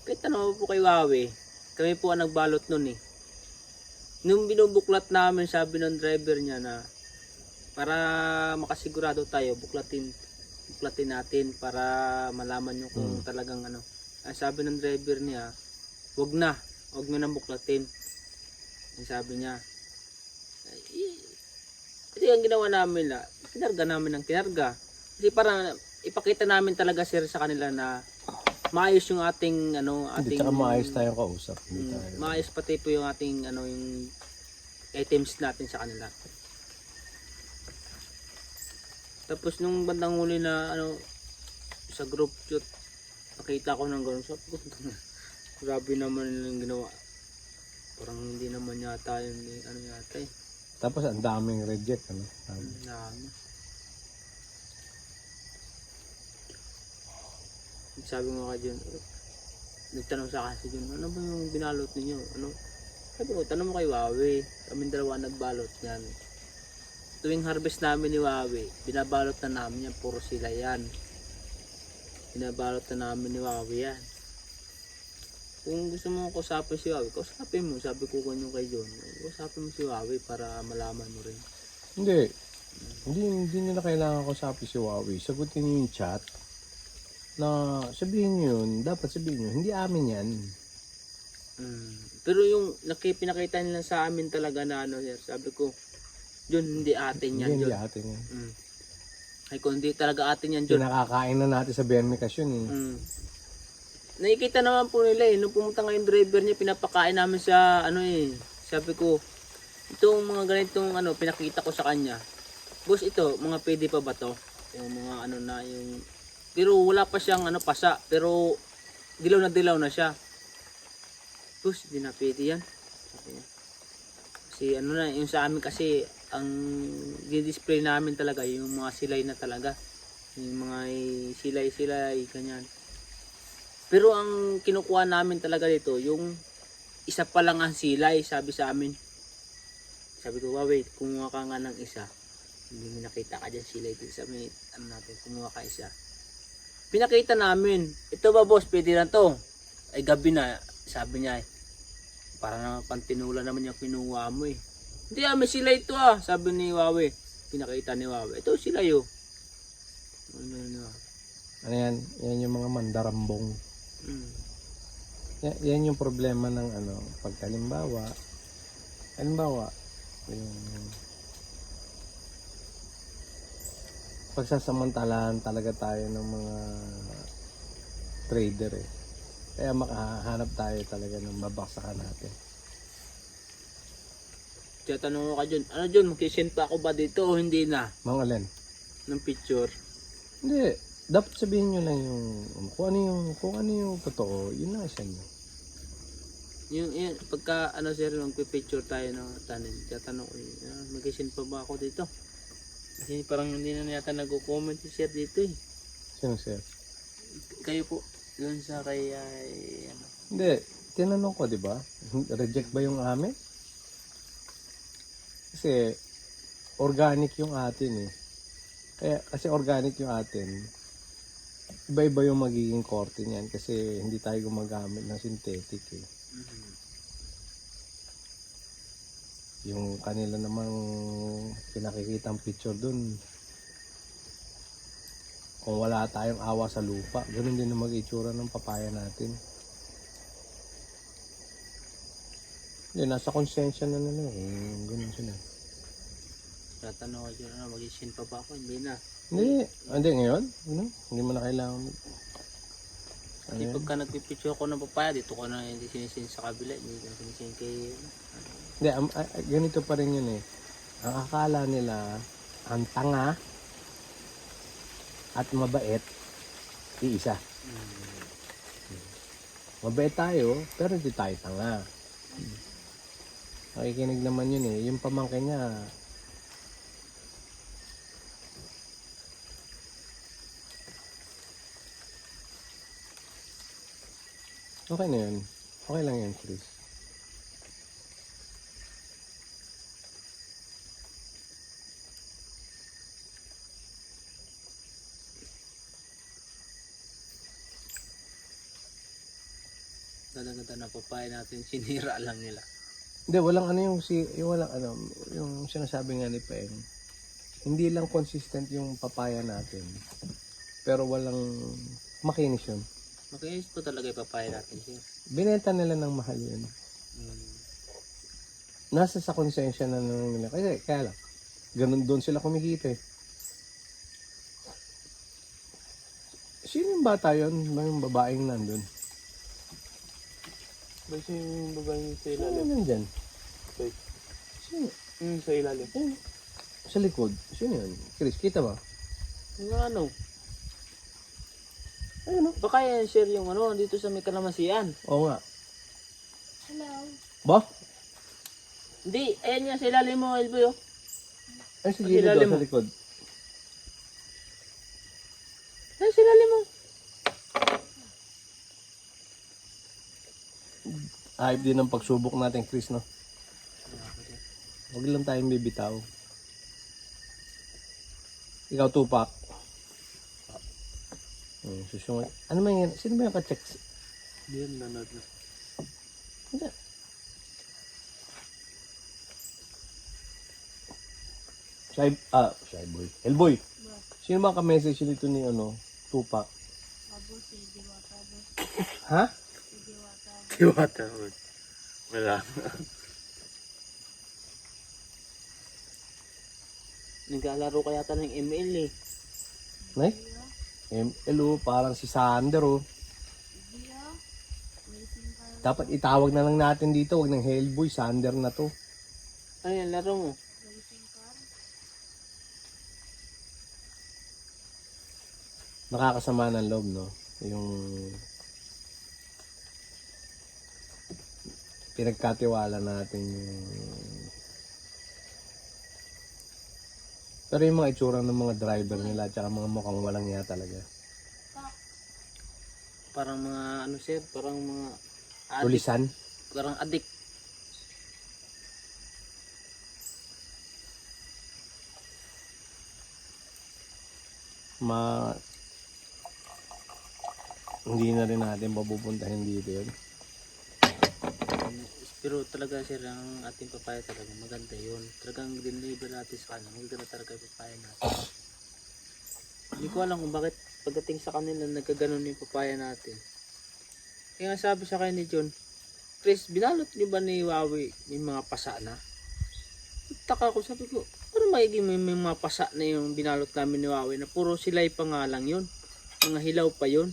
Kahit ano po kay Wawe, kami po ang nagbalot nun eh. Nung binubuklat namin, sabi ng driver niya na para makasigurado tayo, buklatin natin para malaman nyo kung talagang ano. Ang sabi ng driver niya, wag nyo nang buklatin. Ang sabi niya, kasi ang ginawa namin na, kinarga namin ng kinarga. Kasi para ipakita namin talaga sir sa kanila na maayos yung ating ano, Hindi, ating tsaka maayos tayong kausap. Hindi tayo. maayos pati po yung ating ano, yung items natin sa kanila. Tapos nung bandang huli na ano, sa group chat, nakita ko ng gano'n. Sabi ko, grabe naman yung ginawa. Parang hindi naman yata yun, ano yata eh. Tapos ang daming reject, ano? Dami. Sabi mo ka dyan, nagtanong sa kasi dyan, ano ba yung binalot ninyo? Ano? Sabi ko, tanong mo kay Wawe. Kaming dalawa nagbalot yan. Tuwing harvest namin ni Wawe, binabalot na namin yan, puro sila yan. Binabalot na namin ni Wawe yan. Kung gusto mo kausapin si Wawe, kausapin mo, sabi ko kanyo kay John, kausapin mo si Wawe para malaman mo rin. Hindi nila kailangan kausapin si Wawi. Sagutin niyo yung chat na sabihin niyo yun, dapat sabihin niyo, hindi amin yan. Pero yung pinakita nila sa amin talaga na ano, sir, sabi ko, John, hindi atin yan, Hindi John. atin yan. Ay kung hindi talaga atin yan, John. Pinakakain na natin sa Bermicas yun eh. Nakikita naman po nila eh, nung pumunta nga yung driver niya, pinapakain namin sa ano eh. Sabi ko, itong mga ganitong ano, pinakita ko sa kanya. Boss, ito, mga pwede pa ba to? Yung mga ano na, yung... Pero wala pa siyang ano, pasa, pero dilaw na siya. Boss, hindi na pwede yan. Sabi niya. Kasi ano na, yung sa amin kasi, ang di-display namin talaga, yung mga silay na talaga. Yung mga silay, ganyan. Pero ang kinukuha namin talaga dito, yung isa pa lang ang silay, sabi sa amin. Sabi ko, wait, kumuha ka nga ng isa. Hindi mo nakita ka dyan silay dito sa amin. Ano natin, kumuha ka isa. Pinakita namin, ito ba boss, pwede na to? Ay gabi na, sabi niya eh. Para naman pantinula naman yung kinuha mo eh. Hindi may silay ito sabi ni Wawe. Pinakita ni Wawe, ito silay oh. Ano yan? Yan yung mga mandarambong. Yan yung problema ng ano, pagkalimbawa, yung pagsasamantalahan talaga tayo ng mga trader eh. Kaya makahanap tayo talaga ng babaksakan natin. Kaya tanong ko ka Jun, ano Jun, mag-send pa ako ba dito o hindi na? Mga alin? Ng picture. Hindi. Dapat sabihin nyo lang yung kung ano yung totoo, yun na isa nyo. Yung pagka ano sir, magpi-picture tayo ng tanin. Kaya tanong ko, mag-send pa ba ako dito? Kasi parang hindi na yata nag-comment si sir dito eh. Sino sir? Kayo po, doon sa kay, ano. Hindi. Tinanong ko, di ba? Reject ba yung amin? Kasi organic yung atin eh. Kasi organic yung atin, iba-iba yung magiging korte niyan kasi hindi tayo gumagamit ng synthetic eh. Yung kanila namang pinakikitang picture dun, kung wala tayong awa sa lupa, ganun din ang mag-itsura ng papaya natin. Hindi, nasa konsensya na nila eh. Ganun sila. Tatanong ko dyan, mag-send pa ba ako? Hindi na. Hindi ngayon. Ano? Hindi mo na kailangan. Kasi pagka nagpipicture ako ng papaya, dito ko na hindi sinisin sa kabila. Hindi ko sinisin kay... Hindi, ganito pa rin yun eh. Ang akala nila, ang tanga at mabait, iisa. Mabait tayo, pero hindi tayo tanga. Nakikinig naman yun eh. Yung pamangkin niya, okay na yun. Okay lang yan, Chris. Ganda-ganda na papaya natin, sinira lang nila. Hindi, walang ano yung sinasabi nga ni Peng. Hindi lang consistent yung papaya natin. Pero walang makinis yun. Makinis po talaga yung papaya natin siya. Binenta nila ng mahal yun. Nasa sa konsensya na nila. Kaya lang, ganun doon sila kumikita eh. Sino yung bata yun? Yung babaeng nandun? Basta yung babae sa Ano nandyan? Sino? Sa ilalim. Sa likod. Sino yun? Chris, kita ba? Yung ano? Ayun o. Baka yan share yung ano, dito sa may kalamasian. Oo nga. Hello. Ba? Hindi, ayan yan sa ilalim mo, Elboy oh. Ay, sa Sa gilid ilalim daw, mo. sa likod. Ayan sa ilalim mo. Ayop din ang pagsubok natin, Chris, no? Huwag lang tayong bibitaw. Ikaw, Tupac. Susunod. Ano ba yan? Sino ba yung ka-check? Hindi yan, nanood na. Hindi. Shy boy. Hellboy. Sino ba ka-message nito ni, Tupac? Abo si Diwata. Ha? Si Diwata. Tiwata. Wala. Naglalaro kaya tayo ng ML eh. Nay? ML, parang si Sander, oh. Dia. Racing car. Dapat itawag na lang natin dito. Huwag ng Hellboy, Sander na to. Ano yan, laro mo? Racing car. Nakakasama ng loob, no? Yung pinagkatiwala natin yung... Pero yung mga itsura ng mga driver nila at mga mukhang walang iya talaga. Parang mga ano sir, parang mga adik. Tulisan. Parang adik. Hindi na rin natin papupuntahin dito yun. Pero talaga sir, ang ating papaya talaga maganda yun. Talagang deliver natin sa kanila. Maganda talaga yung papaya natin. Hindi ko alam kung bakit pagdating sa kanila nagkaganon yung papaya natin. Kaya nga sabi sa kanya ni John, Chris, binalot niyo ba ni Wawi may mga pasa na? Taka ko, sabi ko, parang magiging may mga pasa na yung binalot namin ni Wawi na puro silay pa nga lang yun. Mga hilaw pa yun.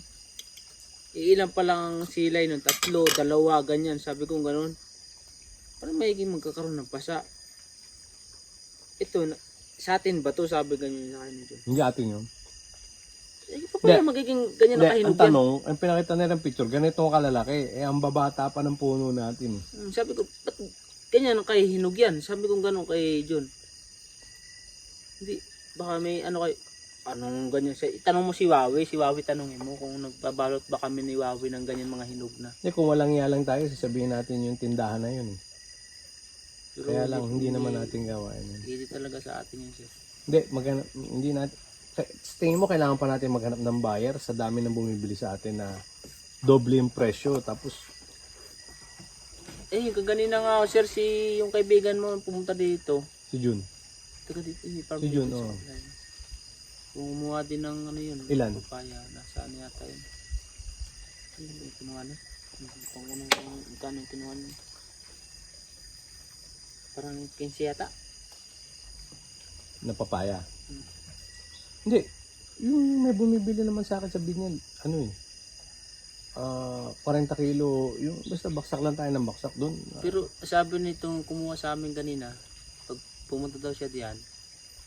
Iilan pa lang ang silay nun, 3, 2, ganyan. Sabi ko ganun. Parang magiging magkakaroon ng pasa. ito, sa atin ba to? Sabi ganyan sa akin dyan. Hindi atin yun. Eh, paano magiging ganyan Hindi, na kahinog ang yan? tanong, ang pinakita nila ng picture, ganito kalalaki. Eh, ang babata pa ng puno natin. Sabi ko, ba't ganyan kay hinog yan? Sabi ko gano'n kay John. Hindi, baka may ano kay, anong ganyan siya. Itanong mo si Wawi tanongin mo kung nagbabalot ba kami ni Wawi ng ganyan mga hinog na. Hindi, kung walang lang tayo, sasabihin natin yung tindahan na yun. Eh. Pero Kaya lang, hindi naman natin gawain yun. Hindi talaga sa atin yun, sir. Hindi, hindi natin, sa tingin mo, kailangan pa natin maghanap ng buyer sa dami ng bumibili sa atin na doble yung presyo. Tapos, Eh, yung kaganina nga, sir, yung kaibigan mo pumunta dito. si Jun, Taga dito, farm Si Jun, dito sa oo. Ilay. Kumuha din ng ano yun. Ilan? Papaya. Nasaan yata yun. Ano yung kinuha niya? Magkano yung kinuha niya? Parang 15 yata. na papaya. Hindi, yung may bumibili naman sa akin sa binyan, ano eh, 40 kilo, yung basta baksak lang tayo ng baksak doon. Pero sabi nitong kumuha sa amin kanina, pag pumunta daw siya diyan,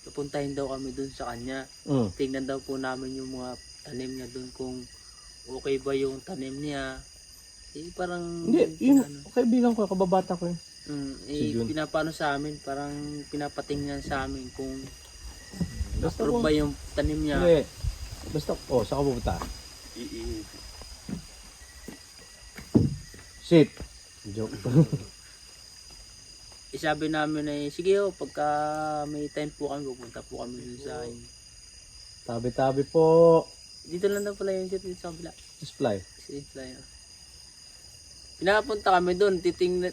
pupuntahin daw kami doon sa kanya. Tingnan daw po namin yung mga tanim niya doon kung okay ba yung tanim niya. Eh parang Hindi, yung kaibigan ko, kababata ko yun. Si Jun. pinapano sa amin, parang pinapatingnan sa amin kung Basta approve kung- ba yung tanim niya. Hindi, basta, saka pupunta. Shit. Joke. Sabi namin ay, sige ho, pagka may time po kami, pupunta po kami dun sa inyo. Tabi-tabi po. Dito lang daw pala yung shit dito sa kabila. Display. Si Flyer. Pinapunta kami doon,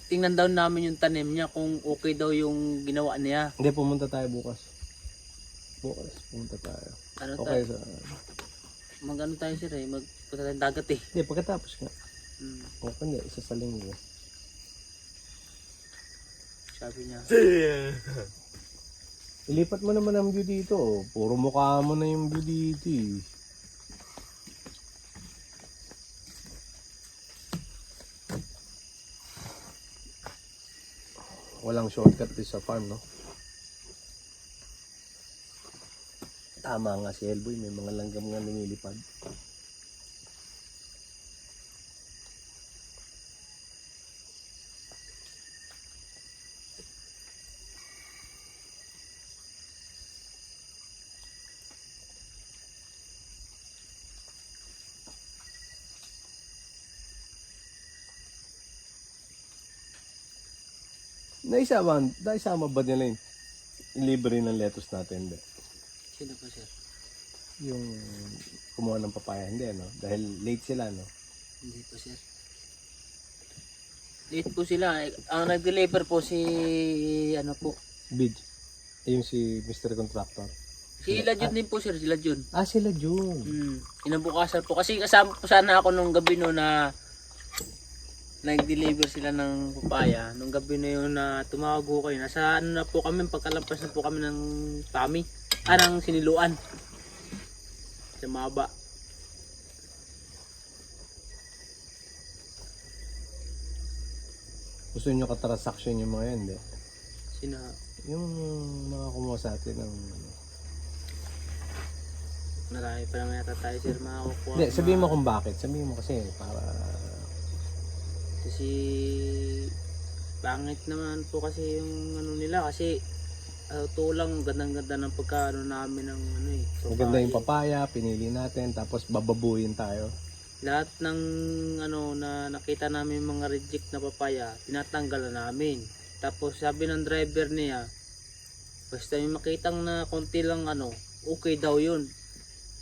tingnan daw namin yung tanim niya kung okay daw yung ginawa niya. Hindi, pumunta tayo bukas. Bukas, pumunta tayo. Ano Okay, tayo? sa... Mag-ano tayo sir eh, magpunta tayong dagat eh. Hindi, pagkatapos nga. Hmm, Okay, hindi, isa sa linggo. sabi niya. Ilipat mo naman ang view dito. Puro mukha mo na yung view dito eh. Walang shortcut din sa farm, no? Tama nga si Elboy, may mga langgam nga lumilipad. Naisama ba nila yung libre ng lettuce natin? Hindi. Sino po sir? Yung kumuha ng papaya, hindi, no? Dahil late sila, no? Hindi po sir. Late po sila. Ang nag-deliver po si ano po. Bid. Yung si Mr. Contractor. Si Lajun din po sir, si Lajun. Ah, sila June. Inabukasan po. Kasi kasama po sana ako nung gabi no na nag-deliver sila ng papaya. Nung gabi na yun na tumawag ko kayo. Nasa ano na po kami, pagkalampas na po kami ng Tami. Ng Siniluan. Sa Maba. Gusto nyo ka-transaction yung mga yan, hindi? Sina... Yung mga kumuha sa atin ng... Marami pa naman yata tayo sir makakukuha. Hindi, sabihin mo kung bakit. Sabihin mo kasi para... Kasi pangit naman po kasi yung ano nila kasi lang gandang-ganda ng pagkaano namin ng ano eh. Maganda yung papaya, pinili natin, tapos bababuhin tayo. Lahat ng ano na nakita namin mga reject na papaya, tinatanggal na namin. Tapos sabi ng driver niya, basta may makitang na konti lang ano, okay daw yun.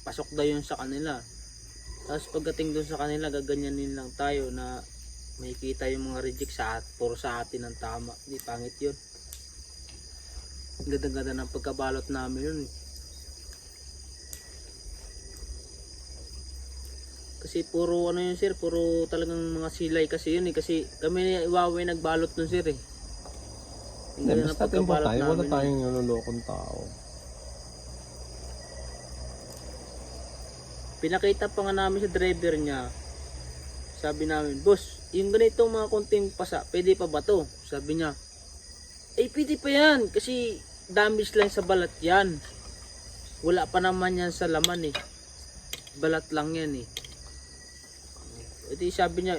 Pasok daw yun sa kanila. Tapos pagdating doon sa kanila, gaganyanin lang tayo na makikita yung mga reject puro sa atin ang tama. Hindi pangit yun. Ganda-ganda ng pagkabalot namin yun. Kasi puro ano yun sir, puro talagang mga silay kasi yun eh. Kasi kami ni Iwawe nagbalot nun sir eh. Ang Hindi, ganda ng basta tempo pagkabalot tayo, wala namin. tayong nalulokong tao. Pinakita pa nga namin sa driver niya. Sabi namin, boss, yung ganito mga konting pasa, pwede pa ba to? Sabi niya, eh pwede pa yan kasi damage lang sa balat yan. Wala pa naman yan sa laman eh. Balat lang yan eh. E di sabi niya,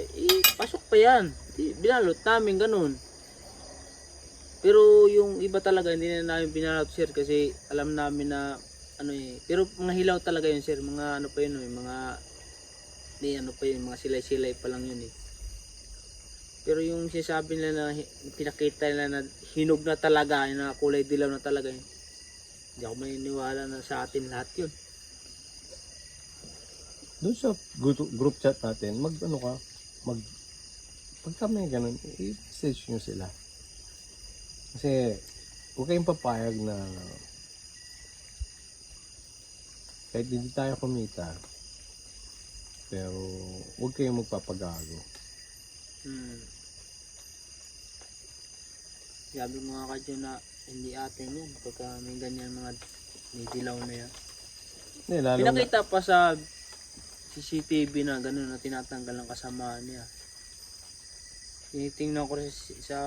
pasok pa yan. Di, binalot namin ganun. Pero yung iba talaga hindi na namin binalot sir kasi alam namin na ano eh. Pero mga hilaw talaga yun sir. Mga ano pa yun eh. Mga ano pa yun. Mga silay-silay pa lang yun eh. Pero yung sinasabi nila na pinakita nila na hinog na talaga, na kulay dilaw na talaga yun. Hindi ako maniniwala na sa atin lahat yun. Doon sa group chat natin, pagka may ganun, i-message nyo sila. Kasi, huwag kayong papayag na kahit hindi tayo kumita, pero huwag kayong magpapagago. Sabi mo nga kadyo na hindi atin yan pagka may ganyan mga may dilaw na yan. Hindi, lalo na, Pinakita pa sa CCTV na gano'n na tinatanggal ang kasamaan niya. Tinitingnan ko rin sa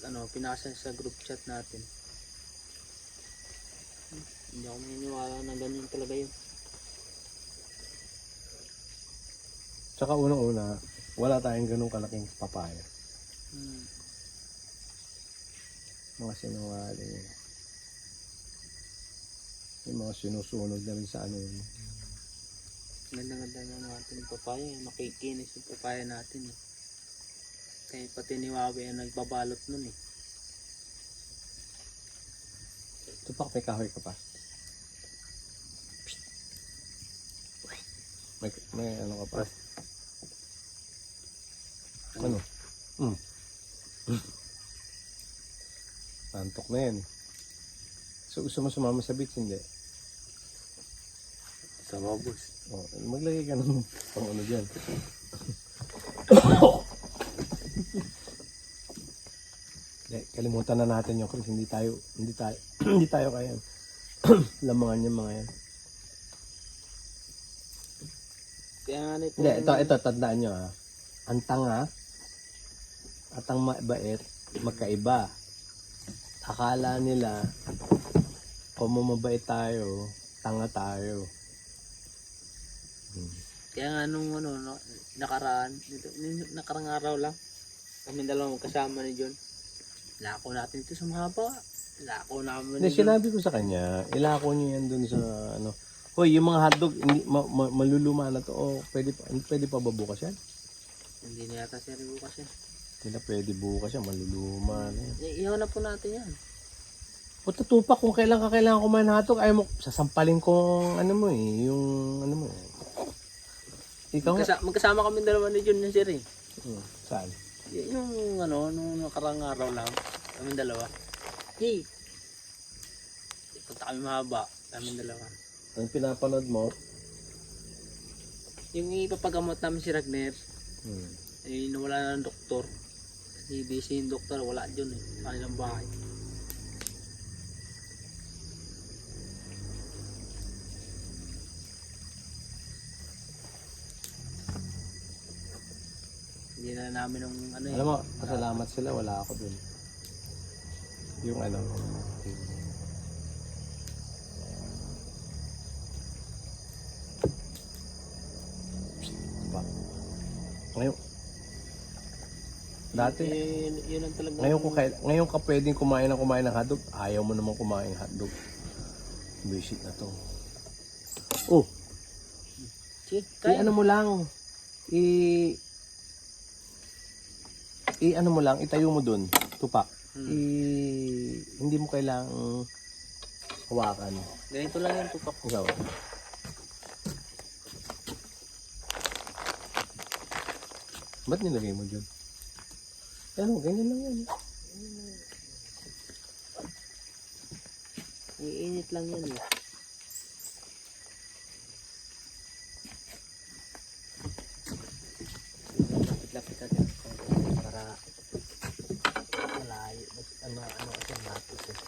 ano, pinasa sa group chat natin. Hindi ako maniniwala na ganyan talaga yun. tsaka unang-una, wala tayong ganung kalaking papaya. Mga sinungaling. Yung mga sinusunog na rin sa ano yun. Ganda-ganda ng ating papaya. Makikinis yung papaya natin eh. Kaya pati ni Wawi ang nagbabalot nun eh. Tupak, may kahoy ka pa. May ano ka pa. Ano? Antok na yan. So gusto mo sumama sa beach, hindi? Sama boss. Oh, maglagay ka ng pang ano dyan. Kalimutan na natin yung Chris, hindi tayo kaya lamangan yung mga yan. Kaya nga nito. Hindi, ito tandaan nyo ha. Ang tanga at ang mabait magkaiba. Akala nila kung mabait tayo, tanga tayo. Kaya nga nung ano, nakaraan araw lang, kami dalawang kasama ni John. Lako natin ito sa mahaba. Lako namin Hindi, sinabi ko sa kanya, ilako niyo yan dun sa ano. Hoy, yung mga hotdog, hindi, maluluma na to. Oh, pwede pa ba bukas yan? Hindi na yata siya rin bukas yan. Hindi na pwede bukas yan, maluluma na yan. Iyaw na po natin yan. O tutupak kung kailan kumain ng hotdog, ayaw mo, sasampalin ko ano mo eh, yung ano mo eh. Ikaw nga. Magkasama kami dalawa ni John yung sir eh. Saan? Yung ano, nung nakarang araw lang, kami dalawa. Hey! Punta kami mahaba, kami dalawa. Ang pinapanood mo? Yung ipapagamot namin si Ragner, eh nawala na ng doktor. Kasi busy yung doktor, wala dyan eh, sa kanilang bahay. Hindi na namin ng ano eh. Alam mo, pasalamat sila, wala ako dun. Yung ano, ngayon, dati, Yun ang talaga. ngayon ka pwedeng kumain ng hotdog, ayaw mo naman kumain ng hotdog. Visit na to. Oh, ano mo lang, ano mo lang, itayo mo dun, tupak. Hindi mo kailangang hawakan. Ganito lang yung tupak. Ikaw. Ba't nilagay mo dyan? Ano, ganyan lang yan. Iinit lang yan eh. Lapit natin para malayo. Ano kasi napit eh.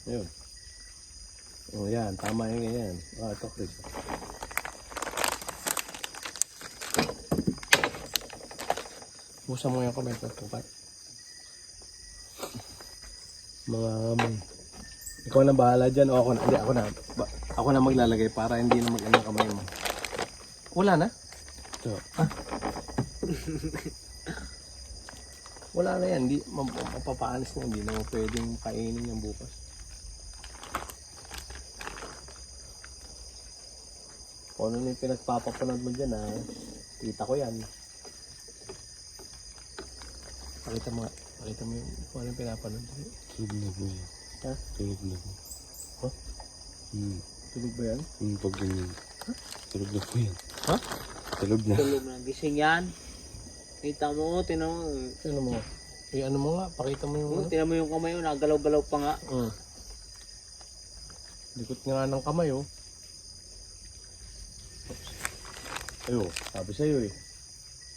Yun. Oh, yan. Tama yung ganyan. Ito, Chris. Busa mo yung comment ng pupat. Mga ikaw na bahala dyan o ako na. Hindi, ako na maglalagay para hindi na mag-ano kamay mo. Wala na? So, wala na yan. Hindi, mapapaanis na. Hindi na pwedeng kainin yan bukas. Kung ano yung pinagpapapanood mo dyan, kita ko yan. Pakita mo yung kung ano yung pinapanood. Tulog na po yan. Ha? Tulog na po. Huh? Tulog ba yan? Pag ganyan. Tulog na po yan. Ha? Tulog na. Tulog na. Gising yan. Kita mo, tinan mo. Ano mo? Ano mo nga? Pakita mo yung ano. Tinan mo yung kamay mo, nagalaw-galaw pa nga. Likot nga ng kamay oh. Ayo, sabi sa'yo eh.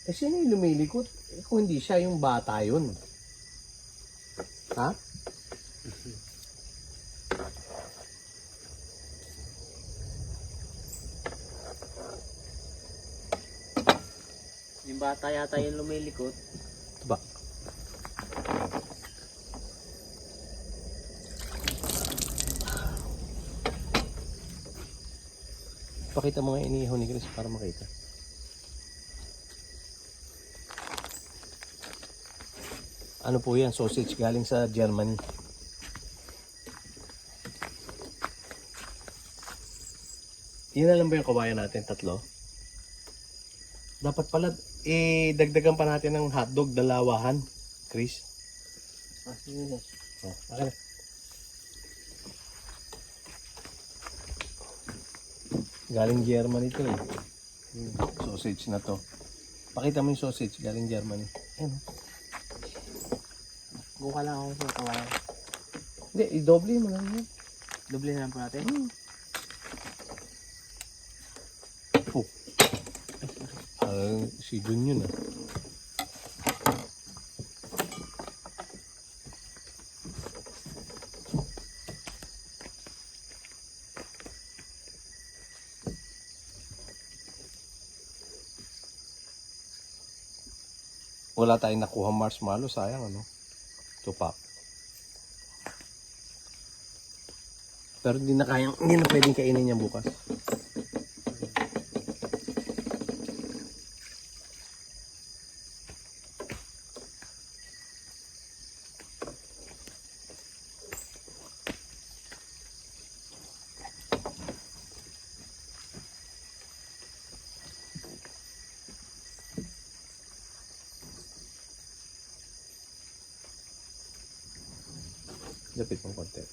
Eh sino yung lumilikot? Eh, kung hindi siya, yung bata yun. Ha? Yung bata yata yung lumilikot. Ito ba? Pakita mo nga inihaw ni Chris para makita. Ano po yan? Sausage galing sa Germany. Yun na lang ba yung kabayan natin? 3? Dapat pala, dagdagan pa natin ng hotdog, dalawahan. Chris? Sige na. Oh, okay na. Galing Germany ito eh. Sausage na to. Pakita mo yung sausage galing Germany. Ayan. Buka lang ako sa kawayan. Hindi, i-doble mo lang yun. Doble na lang po natin. Oh. Si Jun yun ah. Wala tayong nakuha marshmallow, sayang ano. Tupak. Pero hindi na pwedeng kainin yan bukas. Lapit mong konti.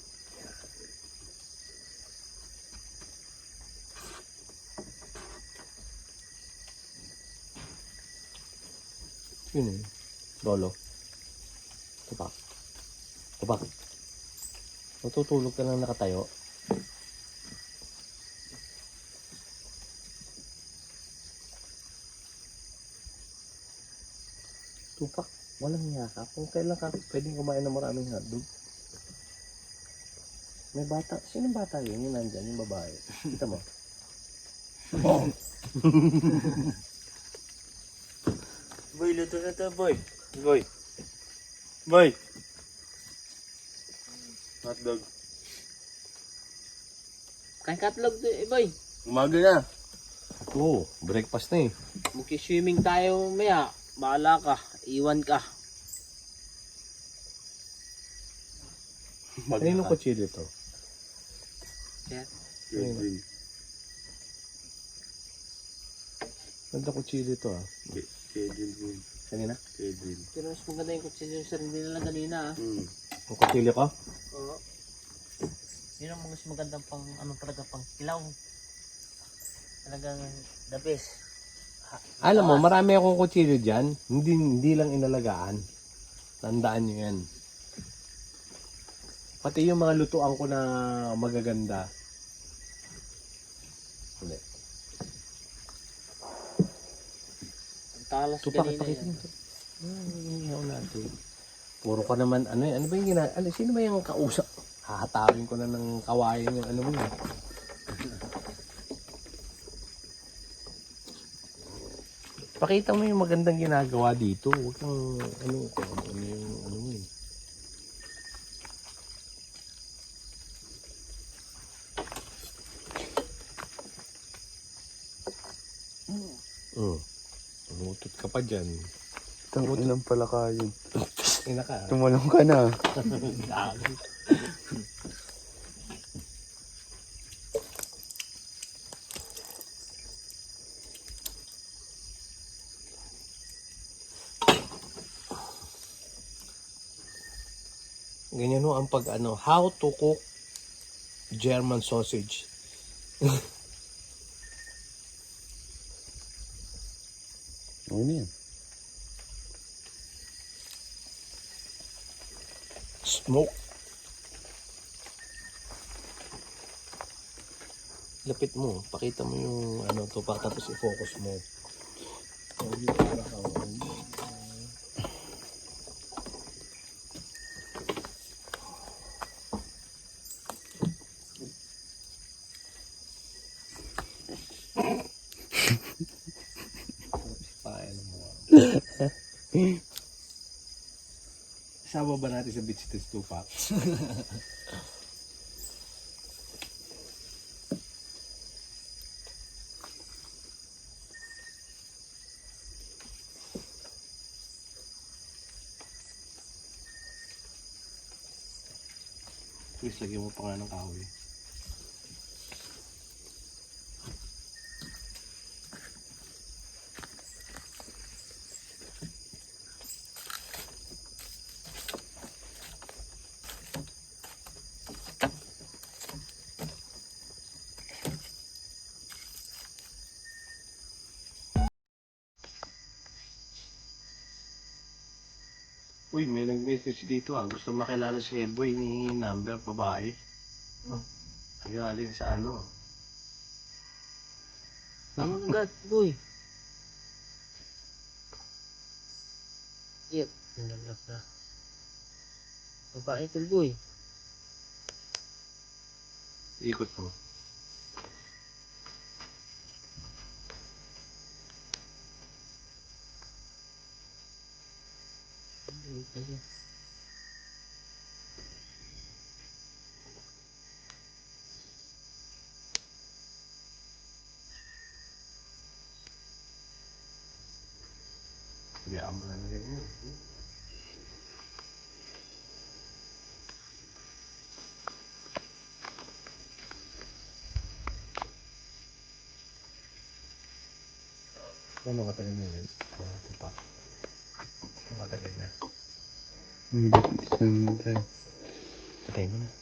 Yun eh. Lolo. Tupak. Tupak. Matutulog ka lang nakatayo. Tupak. Walang niya ka. Kung kailan ka pwedeng kumain ng maraming hotdog. May bata. Sinong bata yun? Yung nandyan, yung babae. Kita mo? Boy, luto na to, boy. Boy. Boy. Hotdog. Kain katlog to eh, boy. Umaga na. Oo, breakfast na eh. Magki-swimming tayo maya. Bahala ka. Iwan ka. Kanino kutsilyo to? Yan. Kanino? Ganda kutsilyo to ah. Kedin. Kanina? Kedin. Pero mas maganda yung kutsilyo sa rin nila kanina ah. Ang kutsilyo ko? Oo. Yun ang mas magandang pang ano talaga pang kilaw. Talagang the best. Alam mo, marami akong kutsilyo dyan. Hindi lang inalagaan. Tandaan nyo yan. Pati yung mga lutuan ko na magaganda. Hindi. Ang talas Tupak, kanina pakita yan. mo. Ihaw natin. Puro ka naman, ano ba yung sino ba yung kausap? Hahatawin ko na ng kawayan yung ano mo yun. Pakita mo yung magandang ginagawa dito. Huwag kang, kung ano yung, mo eh. Umutot ka pa dyan. Tanginan pala kayo. Ina ka. Tumalong ka na. Ganyan ho ang how to cook German sausage. Ano yan? Smoke. Lapit mo, pakita mo yung tupak tapos i-focus mo. Sama ba natin sa beach test tupak? Please, lagyan mo pa nga ng kahoy. Uy, may nag-message dito Gusto makilala si Headboy ni number babae. Galing sa Ano agad, boy? Yep, nalap na. Babae ito, boy. Ikot mo. Hayaan mo lang rin yun. Ano katagal na yun? Tupak. Ano katagal na? Isang tayo. Patay mo na.